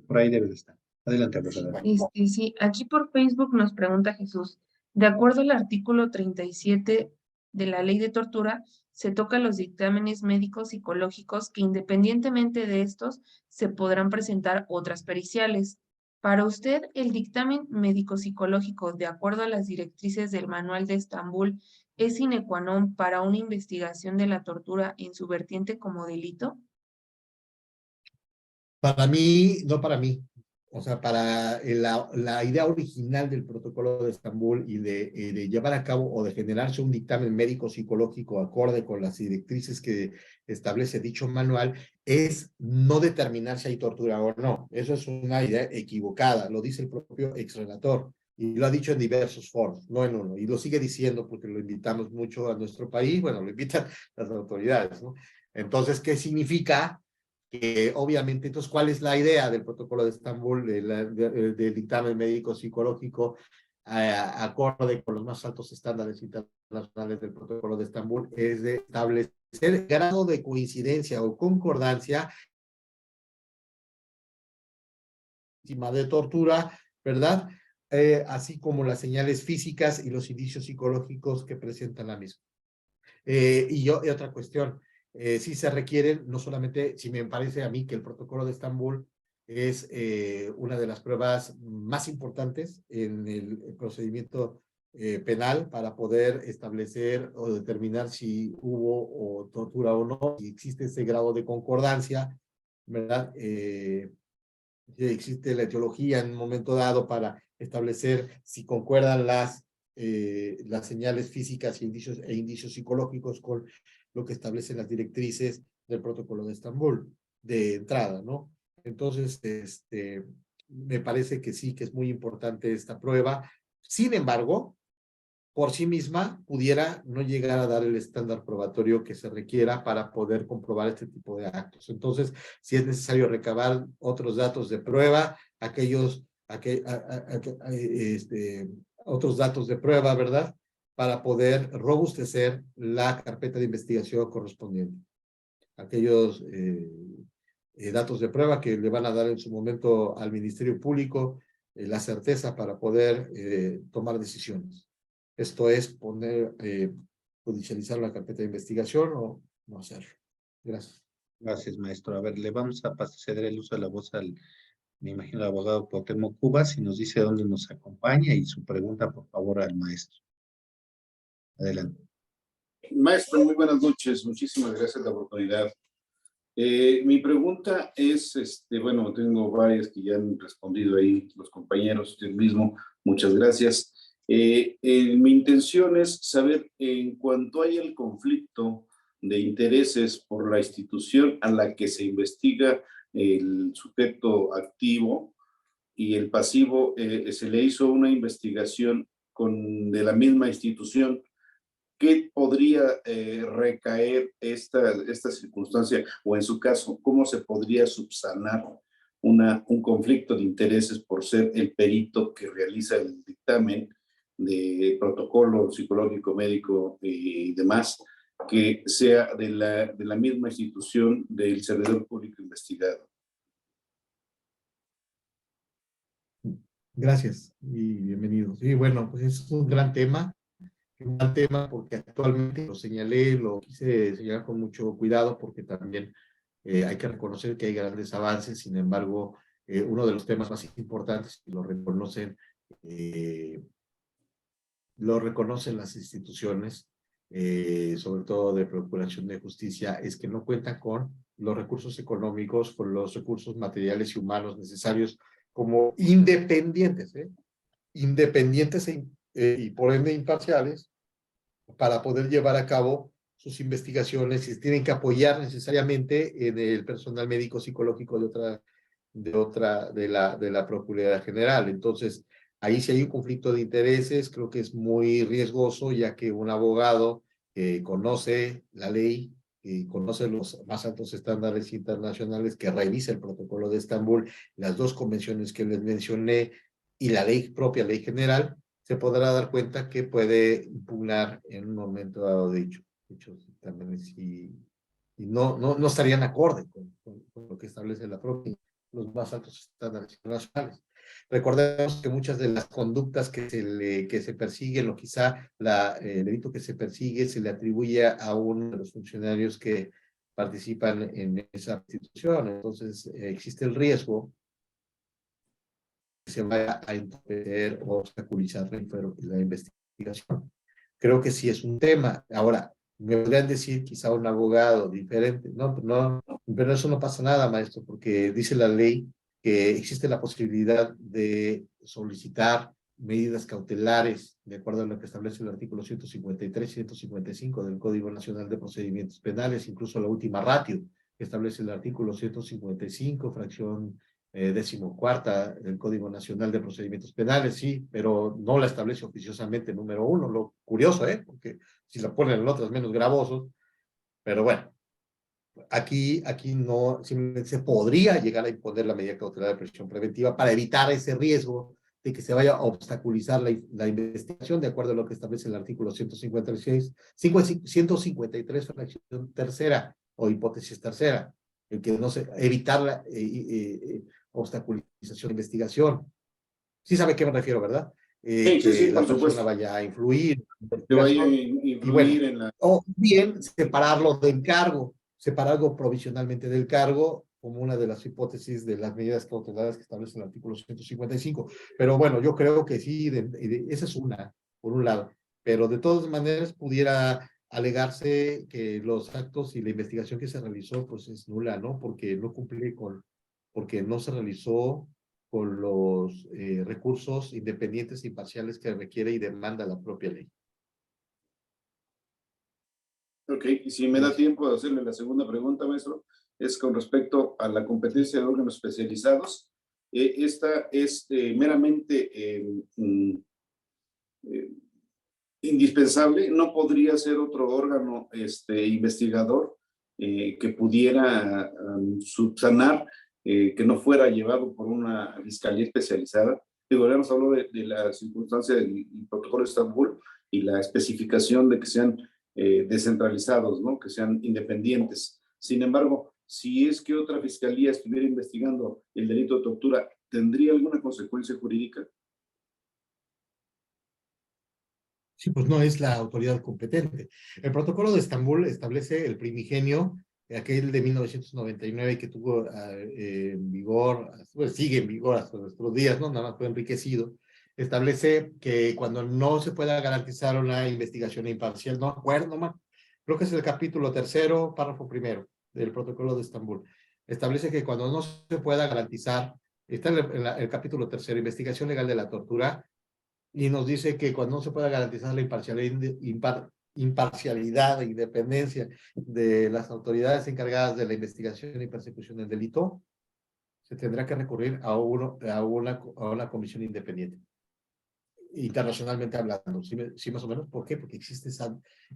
por ahí debe de estar. Adelante, profesor. Sí, aquí por Facebook nos pregunta Jesús, De acuerdo al artículo 37 de la Ley de Tortura, se tocan los dictámenes médicos psicológicos que independientemente de estos se podrán presentar otras periciales. Para usted, el dictamen médico-psicológico, de acuerdo a las directrices del Manual de Estambul, ¿es sine qua non para una investigación de la tortura en su vertiente como delito? Para mí, no para mí. O sea, para la idea original del protocolo de Estambul y de llevar a cabo o de generarse un dictamen médico-psicológico acorde con las directrices que establece dicho manual, es no determinar si hay tortura o no. Eso es una idea equivocada, lo dice el propio exrelator. Y lo ha dicho en diversos foros, no en uno. Y lo sigue diciendo porque lo invitamos mucho a nuestro país, bueno, lo invitan las autoridades, ¿no? Entonces, ¿qué significa? Obviamente, entonces, ¿cuál es la idea del protocolo de Estambul, del dictamen médico psicológico, acorde con los más altos estándares internacionales del protocolo de Estambul? Es de establecer grado de coincidencia o concordancia de tortura, ¿verdad? Así como las señales físicas y los indicios psicológicos que presentan la misma. Y otra cuestión, sí se requieren, no solamente, si me parece a mí que el protocolo de Estambul es una de las pruebas más importantes en el procedimiento penal para poder establecer o determinar si hubo o tortura o no, si existe ese grado de concordancia, ¿verdad? Si existe la etiología en un momento dado para establecer si concuerdan las señales físicas e indicios psicológicos con lo que establecen las directrices del protocolo de Estambul de entrada, ¿no? Entonces, me parece que sí, que es muy importante esta prueba. Sin embargo, por sí misma pudiera no llegar a dar el estándar probatorio que se requiera para poder comprobar este tipo de actos. Entonces, si es necesario recabar otros datos de prueba, otros datos de prueba, ¿verdad? Para poder robustecer la carpeta de investigación correspondiente. Aquellos datos de prueba que le van a dar en su momento al Ministerio Público la certeza para poder tomar decisiones. Esto es judicializar la carpeta de investigación o no hacerlo. Gracias. Gracias, maestro. A ver, le vamos a ceder el uso de la voz me imagino, al abogado Cuauhtémoc Cubas, y nos dice dónde nos acompaña y su pregunta, por favor, al maestro. Adelante. Maestro, muy buenas noches. Muchísimas gracias por la oportunidad. Mi pregunta es, bueno, tengo varias que ya han respondido ahí los compañeros, usted mismo, muchas gracias. Mi intención es saber, en cuanto haya el conflicto de intereses por la institución a la que se investiga el sujeto activo y el pasivo, se le hizo una investigación de la misma institución. ¿Qué podría recaer esta circunstancia? O en su caso, ¿cómo se podría subsanar un conflicto de intereses por ser el perito que realiza el dictamen de protocolo psicológico, médico y demás, que sea de la misma institución del servidor público investigado? Gracias y bienvenidos. Sí, bueno, pues es un gran tema porque actualmente lo señalé, lo quise señalar con mucho cuidado porque también hay que reconocer que hay grandes avances. Sin embargo, uno de los temas más importantes, y lo reconocen las instituciones, sobre todo de Procuración de Justicia, es que no cuentan con los recursos económicos, con los recursos materiales y humanos necesarios como independientes, independientes y por ende imparciales, para poder llevar a cabo sus investigaciones y tienen que apoyar necesariamente en el personal médico psicológico de la Procuraduría General. Entonces, ahí sí hay un conflicto de intereses, creo que es muy riesgoso, ya que un abogado que conoce la ley, que conoce los más altos estándares internacionales, que revisa el protocolo de Estambul, las dos convenciones que les mencioné y la propia ley general, se podrá dar cuenta que puede impugnar en un momento dado dichos dictámenes y no estarían acorde con lo que establece la propia, los más altos estándares internacionales. Recordemos que muchas de las conductas que se persiguen, o quizá el delito que se persigue, se le atribuye a uno de los funcionarios que participan en esa institución. Entonces, existe el riesgo que se vaya a interpretar o obstaculizar la investigación. Creo que sí es un tema. Ahora, me podrían decir quizá un abogado diferente. No, no, pero eso no pasa nada, maestro, porque dice la ley que existe la posibilidad de solicitar medidas cautelares, de acuerdo a lo que establece el artículo 153 y 155 del Código Nacional de Procedimientos Penales, incluso la última ratio que establece el artículo 155, fracción 14ª del Código Nacional de Procedimientos Penales, sí, pero no la establece oficiosamente número 1, lo curioso, porque si la ponen en otras menos gravosos, pero bueno, aquí no, simplemente se podría llegar a imponer la medida cautelar de prisión preventiva para evitar ese riesgo de que se vaya a obstaculizar la investigación, de acuerdo a lo que establece el artículo 153, fracción tercera, o hipótesis tercera, el que no se, evitar la obstaculización de investigación. Sí sabe a qué me refiero, ¿verdad? Sí, Que la por persona supuesto. vaya a influir en la Que vaya a investigación, y bueno, influir en la... o bien separarlo del cargo, separarlo provisionalmente del cargo, como una de las hipótesis de las medidas cautelares que establece el artículo 155. Pero bueno, yo creo que sí, esa es una, por un lado. Pero de todas maneras pudiera alegarse que los actos y la investigación que se realizó, pues es nula, ¿no? Porque no cumple porque no se realizó con los recursos independientes e imparciales que requiere y demanda la propia ley. Ok, y si me da tiempo de hacerle la segunda pregunta, maestro, es con respecto a la competencia de órganos especializados. Esta es meramente indispensable, no podría ser otro órgano investigador que pudiera subsanar, que no fuera llevado por una fiscalía especializada. Digo, ya nos habló de la circunstancia del protocolo de Estambul y la especificación de que sean descentralizados, ¿no? Que sean independientes. Sin embargo, si es que otra fiscalía estuviera investigando el delito de tortura, ¿tendría alguna consecuencia jurídica? Sí, pues no es la autoridad competente. El protocolo de Estambul establece el primigenio, aquel de 1999 que tuvo en vigor, pues sigue en vigor hasta nuestros días, ¿no? Nada más fue enriquecido. Establece que cuando no se pueda garantizar una investigación imparcial, no acuerdo, no, creo que es el capítulo 3º, párrafo 1 del protocolo de Estambul. Establece que cuando no se pueda garantizar, está en el capítulo 3º, investigación legal de la tortura, y nos dice que cuando no se pueda garantizar la imparcialidad e independencia de las autoridades encargadas de la investigación y persecución del delito, se tendrá que recurrir a una comisión independiente. Internacionalmente hablando, ¿sí más o menos? ¿Por qué? Porque existe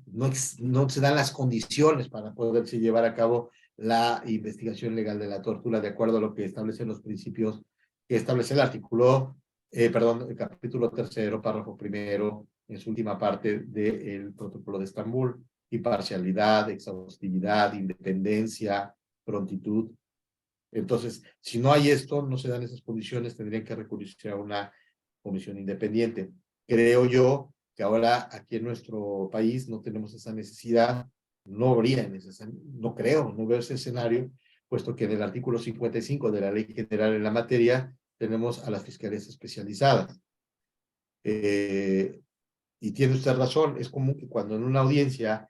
no se dan las condiciones para poderse llevar a cabo la investigación legal de la tortura, de acuerdo a lo que establecen los principios que establece el artículo, el capítulo 3º, párrafo 1, en su última parte del protocolo de Estambul: imparcialidad, exhaustividad, independencia, prontitud. Entonces, si no hay esto, no se dan esas condiciones, tendrían que recurrirse a una comisión independiente. Creo yo que ahora aquí en nuestro país no tenemos esa necesidad, no habría no creo, no veo ese escenario, puesto que en el artículo 55 de la Ley General en la materia tenemos a las fiscalías especializadas. Y tiene usted razón, es común que cuando en una audiencia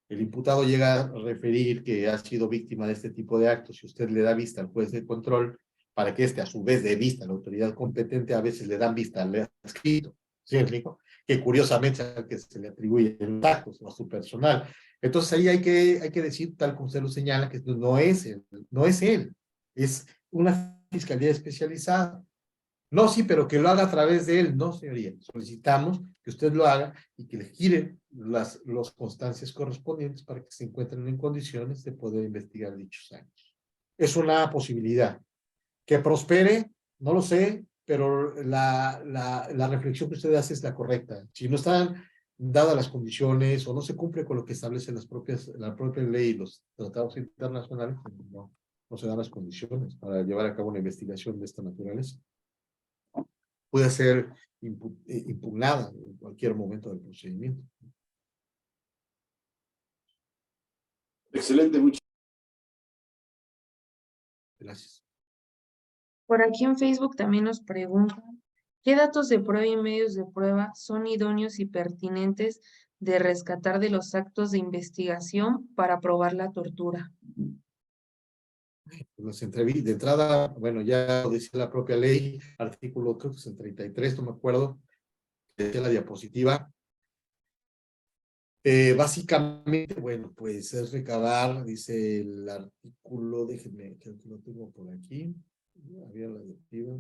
el imputado llega a referir que ha sido víctima de este tipo de actos y usted le da vista al juez de control, para que a su vez dé vista a la autoridad competente, a veces le dan vista al escrito, ¿sí, Enrico? Que curiosamente es al que se le atribuye los actos o a su personal. Entonces ahí hay que decir, tal como usted lo señala, que no es él, es una fiscalía especializada. No, sí, pero que lo haga a través de él. No, señoría. Solicitamos que usted lo haga y que le giren las constancias correspondientes para que se encuentren en condiciones de poder investigar dichos años. Es una posibilidad. Que prospere, no lo sé, pero la reflexión que usted hace es la correcta. Si no están dadas las condiciones o no se cumple con lo que establecen la propia ley y los tratados internacionales, no se dan las condiciones para llevar a cabo una investigación de esta naturaleza. puede ser impugnada en cualquier momento del procedimiento. Excelente, muchas Gracias. Por aquí en Facebook también nos preguntan, ¿qué datos de prueba y medios de prueba son idóneos y pertinentes de rescatar de los actos de investigación para probar la tortura? Las entrevistas, de entrada, bueno, ya lo decía la propia ley, artículo, creo que es el 33, no me acuerdo, decía la diapositiva. Básicamente, bueno, pues es recabar, dice el artículo, déjenme, creo que lo tengo por aquí, había la diapositiva,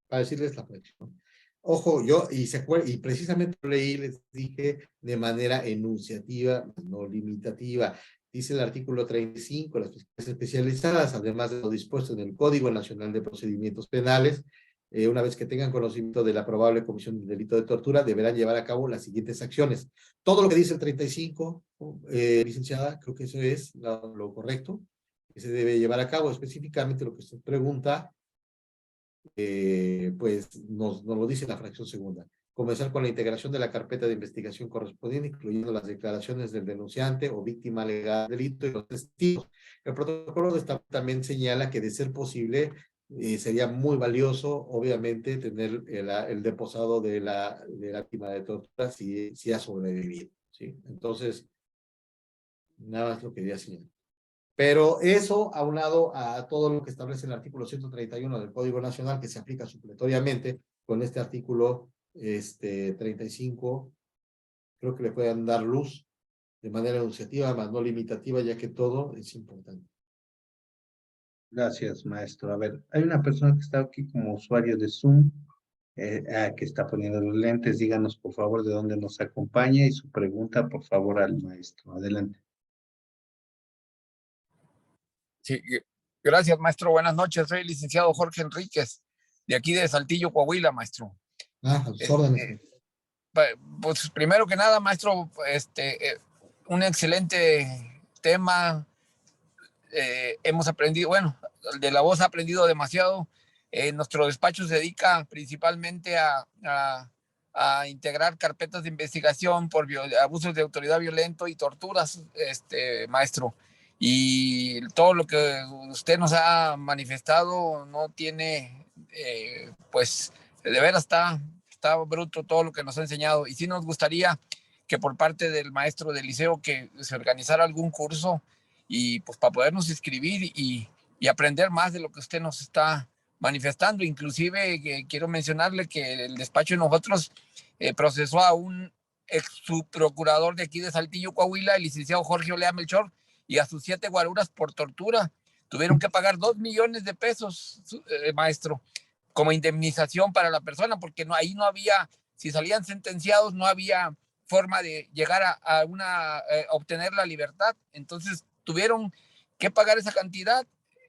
para decirles la fracción. Ojo, yo, y precisamente lo leí, les dije de manera enunciativa, no limitativa. Dice el artículo 35, las fiscalías especializadas, además de lo dispuesto en el Código Nacional de Procedimientos Penales, una vez que tengan conocimiento de la probable comisión del delito de tortura, deberán llevar a cabo las siguientes acciones. Todo lo que dice el 35, licenciada, creo que eso es lo correcto, que se debe llevar a cabo. Específicamente lo que usted pregunta, pues nos lo dice la fracción segunda. Comenzar con la integración de la carpeta de investigación correspondiente, incluyendo las declaraciones del denunciante o víctima legal del delito y los testigos. El protocolo también señala que, de ser posible, sería muy valioso, obviamente, tener el deposado de la víctima de tortura si ha sobrevivido, ¿sí? Entonces, nada más lo quería señalar. Pero eso, aunado a todo lo que establece el artículo 131 del Código Nacional, que se aplica supletoriamente con este artículo 35, creo que le puedan dar luz de manera enunciativa, más no limitativa, ya que todo es importante. Gracias, maestro. A ver, hay una persona que está aquí como usuario de Zoom, que está poniendo los lentes. Díganos, por favor, de dónde nos acompaña y su pregunta, por favor, al maestro. Adelante. Sí, gracias, maestro. Buenas noches. Soy el licenciado Jorge Enríquez, de aquí de Saltillo, Coahuila, maestro. A sus órdenes. Pues primero que nada, maestro, un excelente tema. Hemos aprendido, bueno, de la voz ha aprendido demasiado. Nuestro despacho se dedica principalmente a integrar carpetas de investigación por abusos de autoridad violento y torturas, maestro. Y todo lo que usted nos ha manifestado no tiene, pues, de veras está bruto todo lo que nos ha enseñado. Y sí nos gustaría que por parte del maestro del liceo que se organizara algún curso y pues para podernos inscribir y aprender más de lo que usted nos está manifestando. Inclusive quiero mencionarle que el despacho de nosotros procesó a un ex subprocurador de aquí de Saltillo, Coahuila, el licenciado Jorge Olea Melchor, y a sus 7 guaruras por tortura. Tuvieron que pagar 2 millones de pesos, maestro, como indemnización para la persona, porque ahí no había, si salían sentenciados, no había forma de llegar a obtener la libertad. Entonces tuvieron que pagar esa cantidad,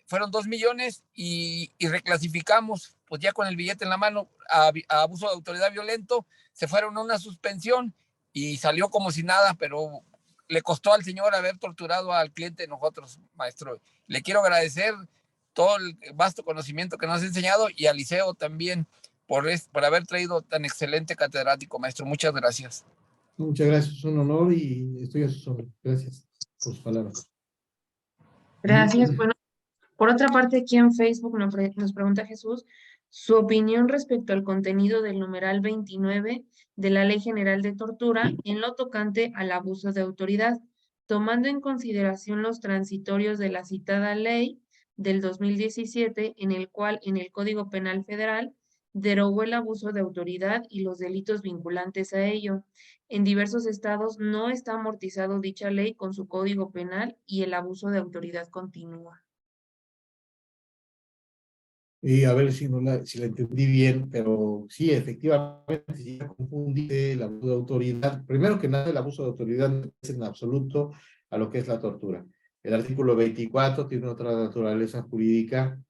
fueron 2 millones y reclasificamos, pues ya con el billete en la mano, a abuso de autoridad violento, se fueron a una suspensión y salió como si nada, pero le costó al señor haber torturado al cliente de nosotros, maestro. Le quiero agradecer todo el vasto conocimiento que nos ha enseñado y al liceo también por haber traído tan excelente catedrático, maestro. Muchas gracias. Muchas gracias, es un honor y estoy a sus órdenes. Gracias por sus palabras. Gracias. Bueno, por otra parte, aquí en Facebook nos pregunta Jesús su opinión respecto al contenido del numeral 29 de la Ley General de Tortura en lo tocante al abuso de autoridad, tomando en consideración los transitorios de la citada ley del 2017, en el cual en el Código Penal Federal derogó el abuso de autoridad y los delitos vinculantes a ello. En diversos estados no está amortizado dicha ley con su Código Penal y el abuso de autoridad continúa. Y a ver si la entendí bien, pero sí, efectivamente, si ya confundiste el abuso de autoridad. Primero que nada, el abuso de autoridad no es en absoluto a lo que es la tortura. El artículo 24 tiene otra naturaleza jurídica,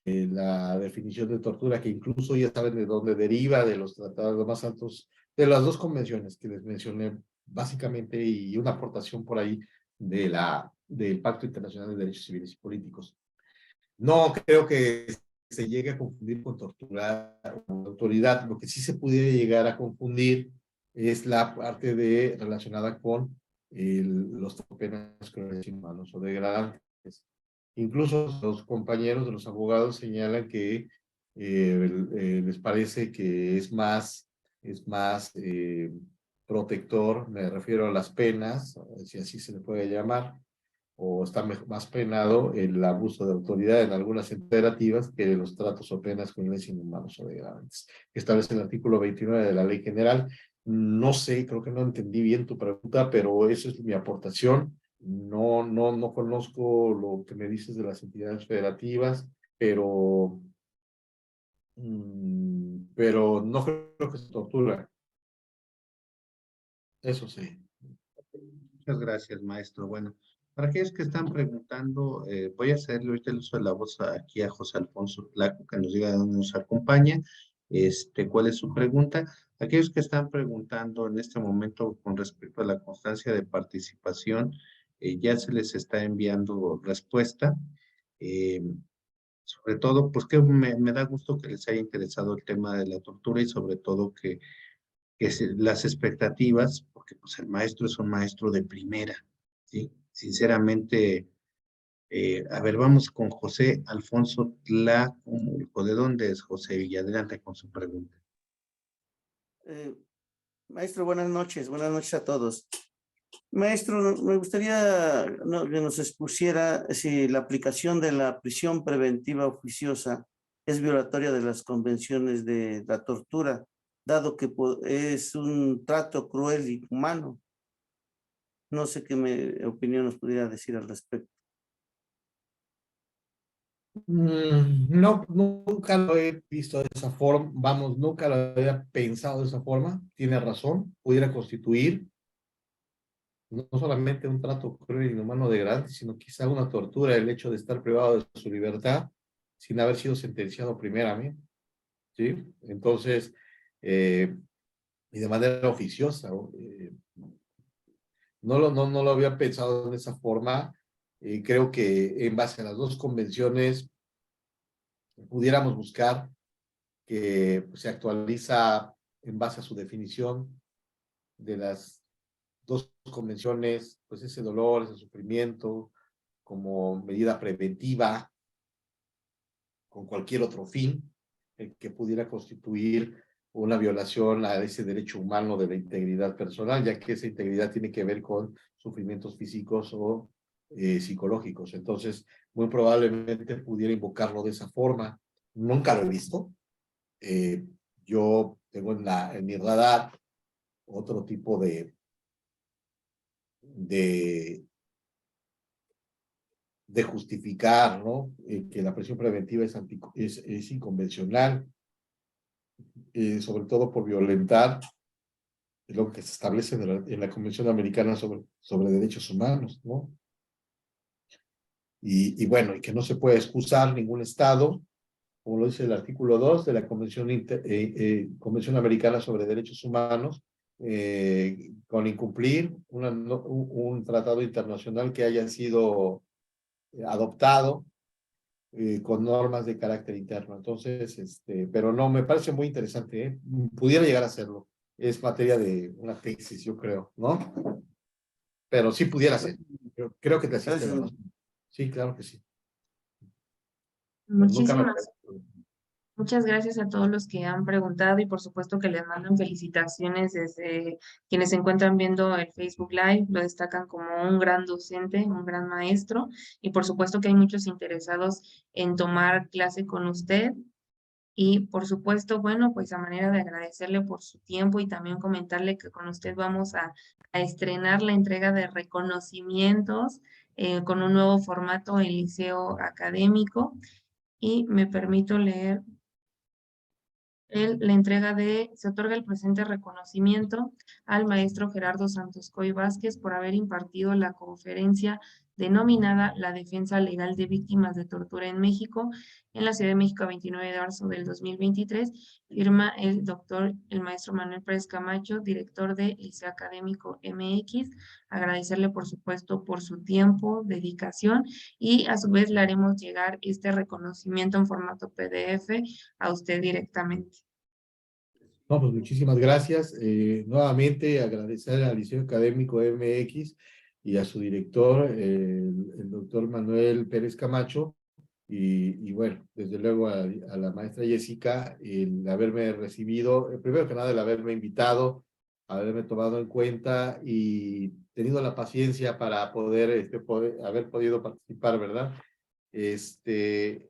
la definición de tortura, que incluso ya saben de dónde deriva, de los tratados más altos, de las dos convenciones que les mencioné, básicamente, y una aportación por ahí del Pacto Internacional de Derechos Civiles y Políticos. No creo que se llegue a confundir con tortura o autoridad. Lo que sí se pudiera llegar a confundir es la parte relacionada con los penas crueles, inhumanos o degradantes. Incluso los compañeros de los abogados señalan que les parece que es más protector, me refiero a las penas, si así se le puede llamar, o está más penado el abuso de autoridad en algunas imperativas que los tratos o penas crueles, inhumanos o degradantes, que establece el artículo 29 de la Ley General. No sé, creo que no entendí bien tu pregunta, pero esa es mi aportación. No conozco lo que me dices de las entidades federativas, pero no creo que se tortura. Eso sí. Muchas gracias, maestro. Bueno, para aquellos que están preguntando, voy a hacerle ahorita el uso de la voz aquí a José Alfonso Tlaco, que nos diga de dónde nos acompaña, cuál es su pregunta. Aquellos que están preguntando en este momento con respecto a la constancia de participación, ya se les está enviando respuesta. Sobre todo, pues que me da gusto que les haya interesado el tema de la tortura y sobre todo que las expectativas, porque pues el maestro es un maestro de primera, ¿sí? Sinceramente, a ver, vamos con José Alfonso Tlacomulco. ¿De dónde es José? Y adelante con su pregunta. Maestro, buenas noches a todos. Maestro, me gustaría que nos expusiera si la aplicación de la prisión preventiva oficiosa es violatoria de las convenciones de la tortura, dado que es un trato cruel y inhumano. No sé qué opinión nos pudiera decir al respecto. No, nunca lo he visto de esa forma, vamos, nunca lo había pensado de esa forma. Tiene razón, pudiera constituir no solamente un trato cruel y inhumano degradante, sino quizá una tortura, el hecho de estar privado de su libertad sin haber sido sentenciado primeramente, ¿sí? Entonces, y de manera oficiosa, no lo había pensado de esa forma. Creo que en base a las dos convenciones pudiéramos buscar que se actualiza en base a su definición de las dos convenciones, pues ese dolor, ese sufrimiento como medida preventiva con cualquier otro fin que pudiera constituir una violación a ese derecho humano de la integridad personal, ya que esa integridad tiene que ver con sufrimientos físicos o psicológicos. Entonces, muy probablemente pudiera invocarlo de esa forma. Nunca lo he visto. Yo tengo en mi radar otro tipo de justificar, ¿no? Que la prisión preventiva es inconvencional, sobre todo por violentar lo que se establece en la Convención Americana sobre Derechos Humanos, ¿no? Y bueno, y que no se puede excusar ningún Estado, como lo dice el artículo 2 de la Convención Americana sobre Derechos Humanos, con incumplir un tratado internacional que haya sido adoptado con normas de carácter interno. Entonces, pero no, me parece muy interesante, ¿eh? Pudiera llegar a serlo. Es materia de una tesis, yo creo, ¿no? Pero sí pudiera ser. Creo que te asiste la razón. Sí, claro que sí. Muchas gracias a todos los que han preguntado y por supuesto que les mandan felicitaciones desde quienes se encuentran viendo el Facebook Live, lo destacan como un gran docente, un gran maestro y por supuesto que hay muchos interesados en tomar clase con usted y por supuesto, bueno, pues a manera de agradecerle por su tiempo y también comentarle que con usted vamos a estrenar la entrega de reconocimientos con un nuevo formato en liceo académico y me permito leer la entrega se otorga el presente reconocimiento al maestro Gerardo Santos Coy Vázquez por haber impartido la conferencia denominada La Defensa Legal de Víctimas de Tortura en México, en la Ciudad de México, 29 de marzo del 2023. Firma el maestro Manuel Pérez Camacho, director de Liceo Académico MX. Agradecerle, por supuesto, por su tiempo, dedicación, y a su vez le haremos llegar este reconocimiento en formato PDF a usted directamente. No, pues muchísimas gracias. Nuevamente agradecer al Liceo Académico MX y a su director, el doctor Manuel Pérez Camacho, y bueno, desde luego a la maestra Jessica, el haberme recibido, primero que nada el haberme invitado, haberme tomado en cuenta y tenido la paciencia para poder, haber podido participar, ¿verdad? Estoy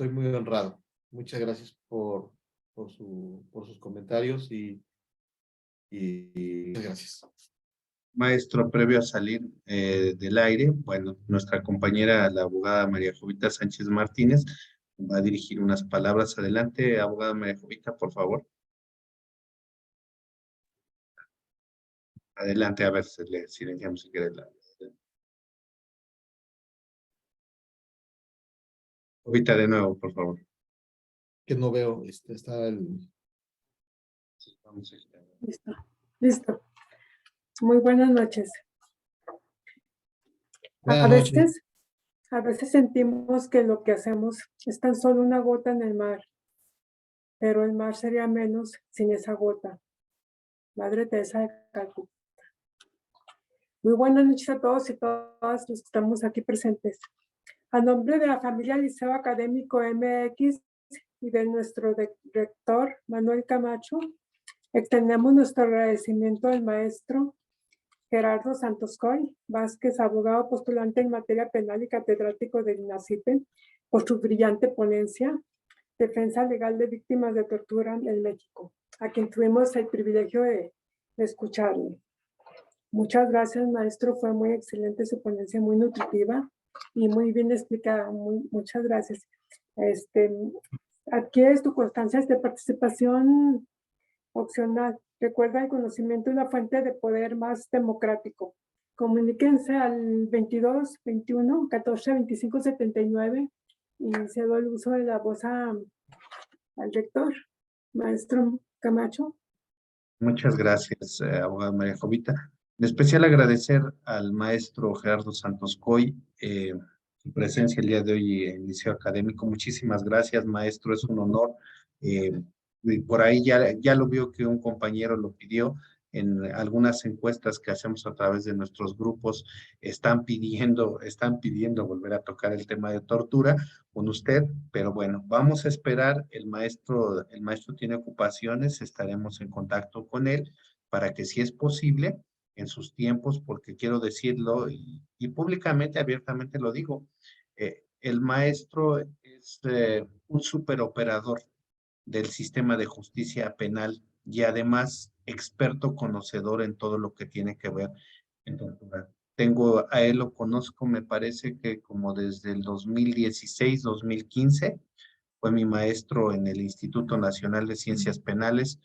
muy honrado. Muchas gracias por sus comentarios y muchas gracias. Maestro, previo a salir del aire, bueno, nuestra compañera, la abogada María Jovita Sánchez Martínez, va a dirigir unas palabras. Adelante, abogada María Jovita, por favor. Adelante, a ver, se le silenciamos si quiere. Jovita, de nuevo, por favor. Que no veo, está el... Sí, vamos a quitar. Listo, listo. Muy buenas noches. Buenas noches. A veces sentimos que lo que hacemos es tan solo una gota en el mar, pero el mar sería menos sin esa gota. Madre Teresa de Calcuta. Muy buenas noches a todos y todas los que estamos aquí presentes. A nombre de la familia Liceo Académico MX y de nuestro rector Manuel Camacho, extendemos nuestro agradecimiento al maestro Gerardo Santos Coy Vázquez, abogado postulante en materia penal y catedrático del INACIPE, por su brillante ponencia, Defensa Legal de Víctimas de Tortura en México, a quien tuvimos el privilegio de escucharle. Muchas gracias, maestro, fue muy excelente su ponencia, muy nutritiva y muy bien explicada. Muchas gracias. Adquieres tu constancia de participación opcional. Recuerda, el conocimiento es la fuente de poder más democrático. Comuníquense al 22 21 14 25 79 y cedo el uso de la voz al rector, maestro Camacho. Muchas gracias, abogada María Jovita. En especial agradecer al maestro Gerardo Santos Coy su presencia el día de hoy en el Liceo Académico. Muchísimas gracias, maestro, es un honor. Por ahí ya lo vio que un compañero lo pidió. En algunas encuestas que hacemos a través de nuestros grupos están pidiendo volver a tocar el tema de tortura con usted, pero bueno, vamos a esperar. El maestro tiene ocupaciones, estaremos en contacto con él para que, si es posible, en sus tiempos, porque quiero decirlo y públicamente, abiertamente lo digo, el maestro es un superoperador del sistema de justicia penal y además experto conocedor en todo lo que tiene que ver en tortura. A él lo conozco, me parece que como desde el 2016, 2015, fue mi maestro en el Instituto Nacional de Ciencias Penales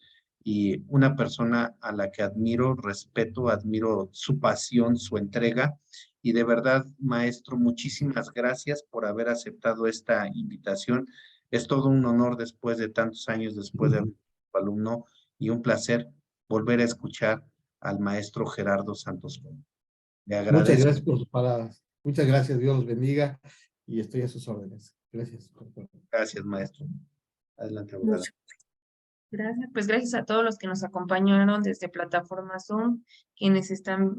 y una persona a la que admiro, respeto, admiro su pasión, su entrega. Y de verdad, maestro, muchísimas gracias por haber aceptado esta invitación. Es todo un honor después de tantos años, después de alumno, y un placer volver a escuchar al maestro Gerardo Santos Coy. Le agradezco. Muchas gracias por sus palabras. Muchas gracias, Dios los bendiga y estoy a sus órdenes. Gracias. Gracias, maestro. Adelante, abogada. Gracias, pues gracias a todos los que nos acompañaron desde plataforma Zoom, quienes están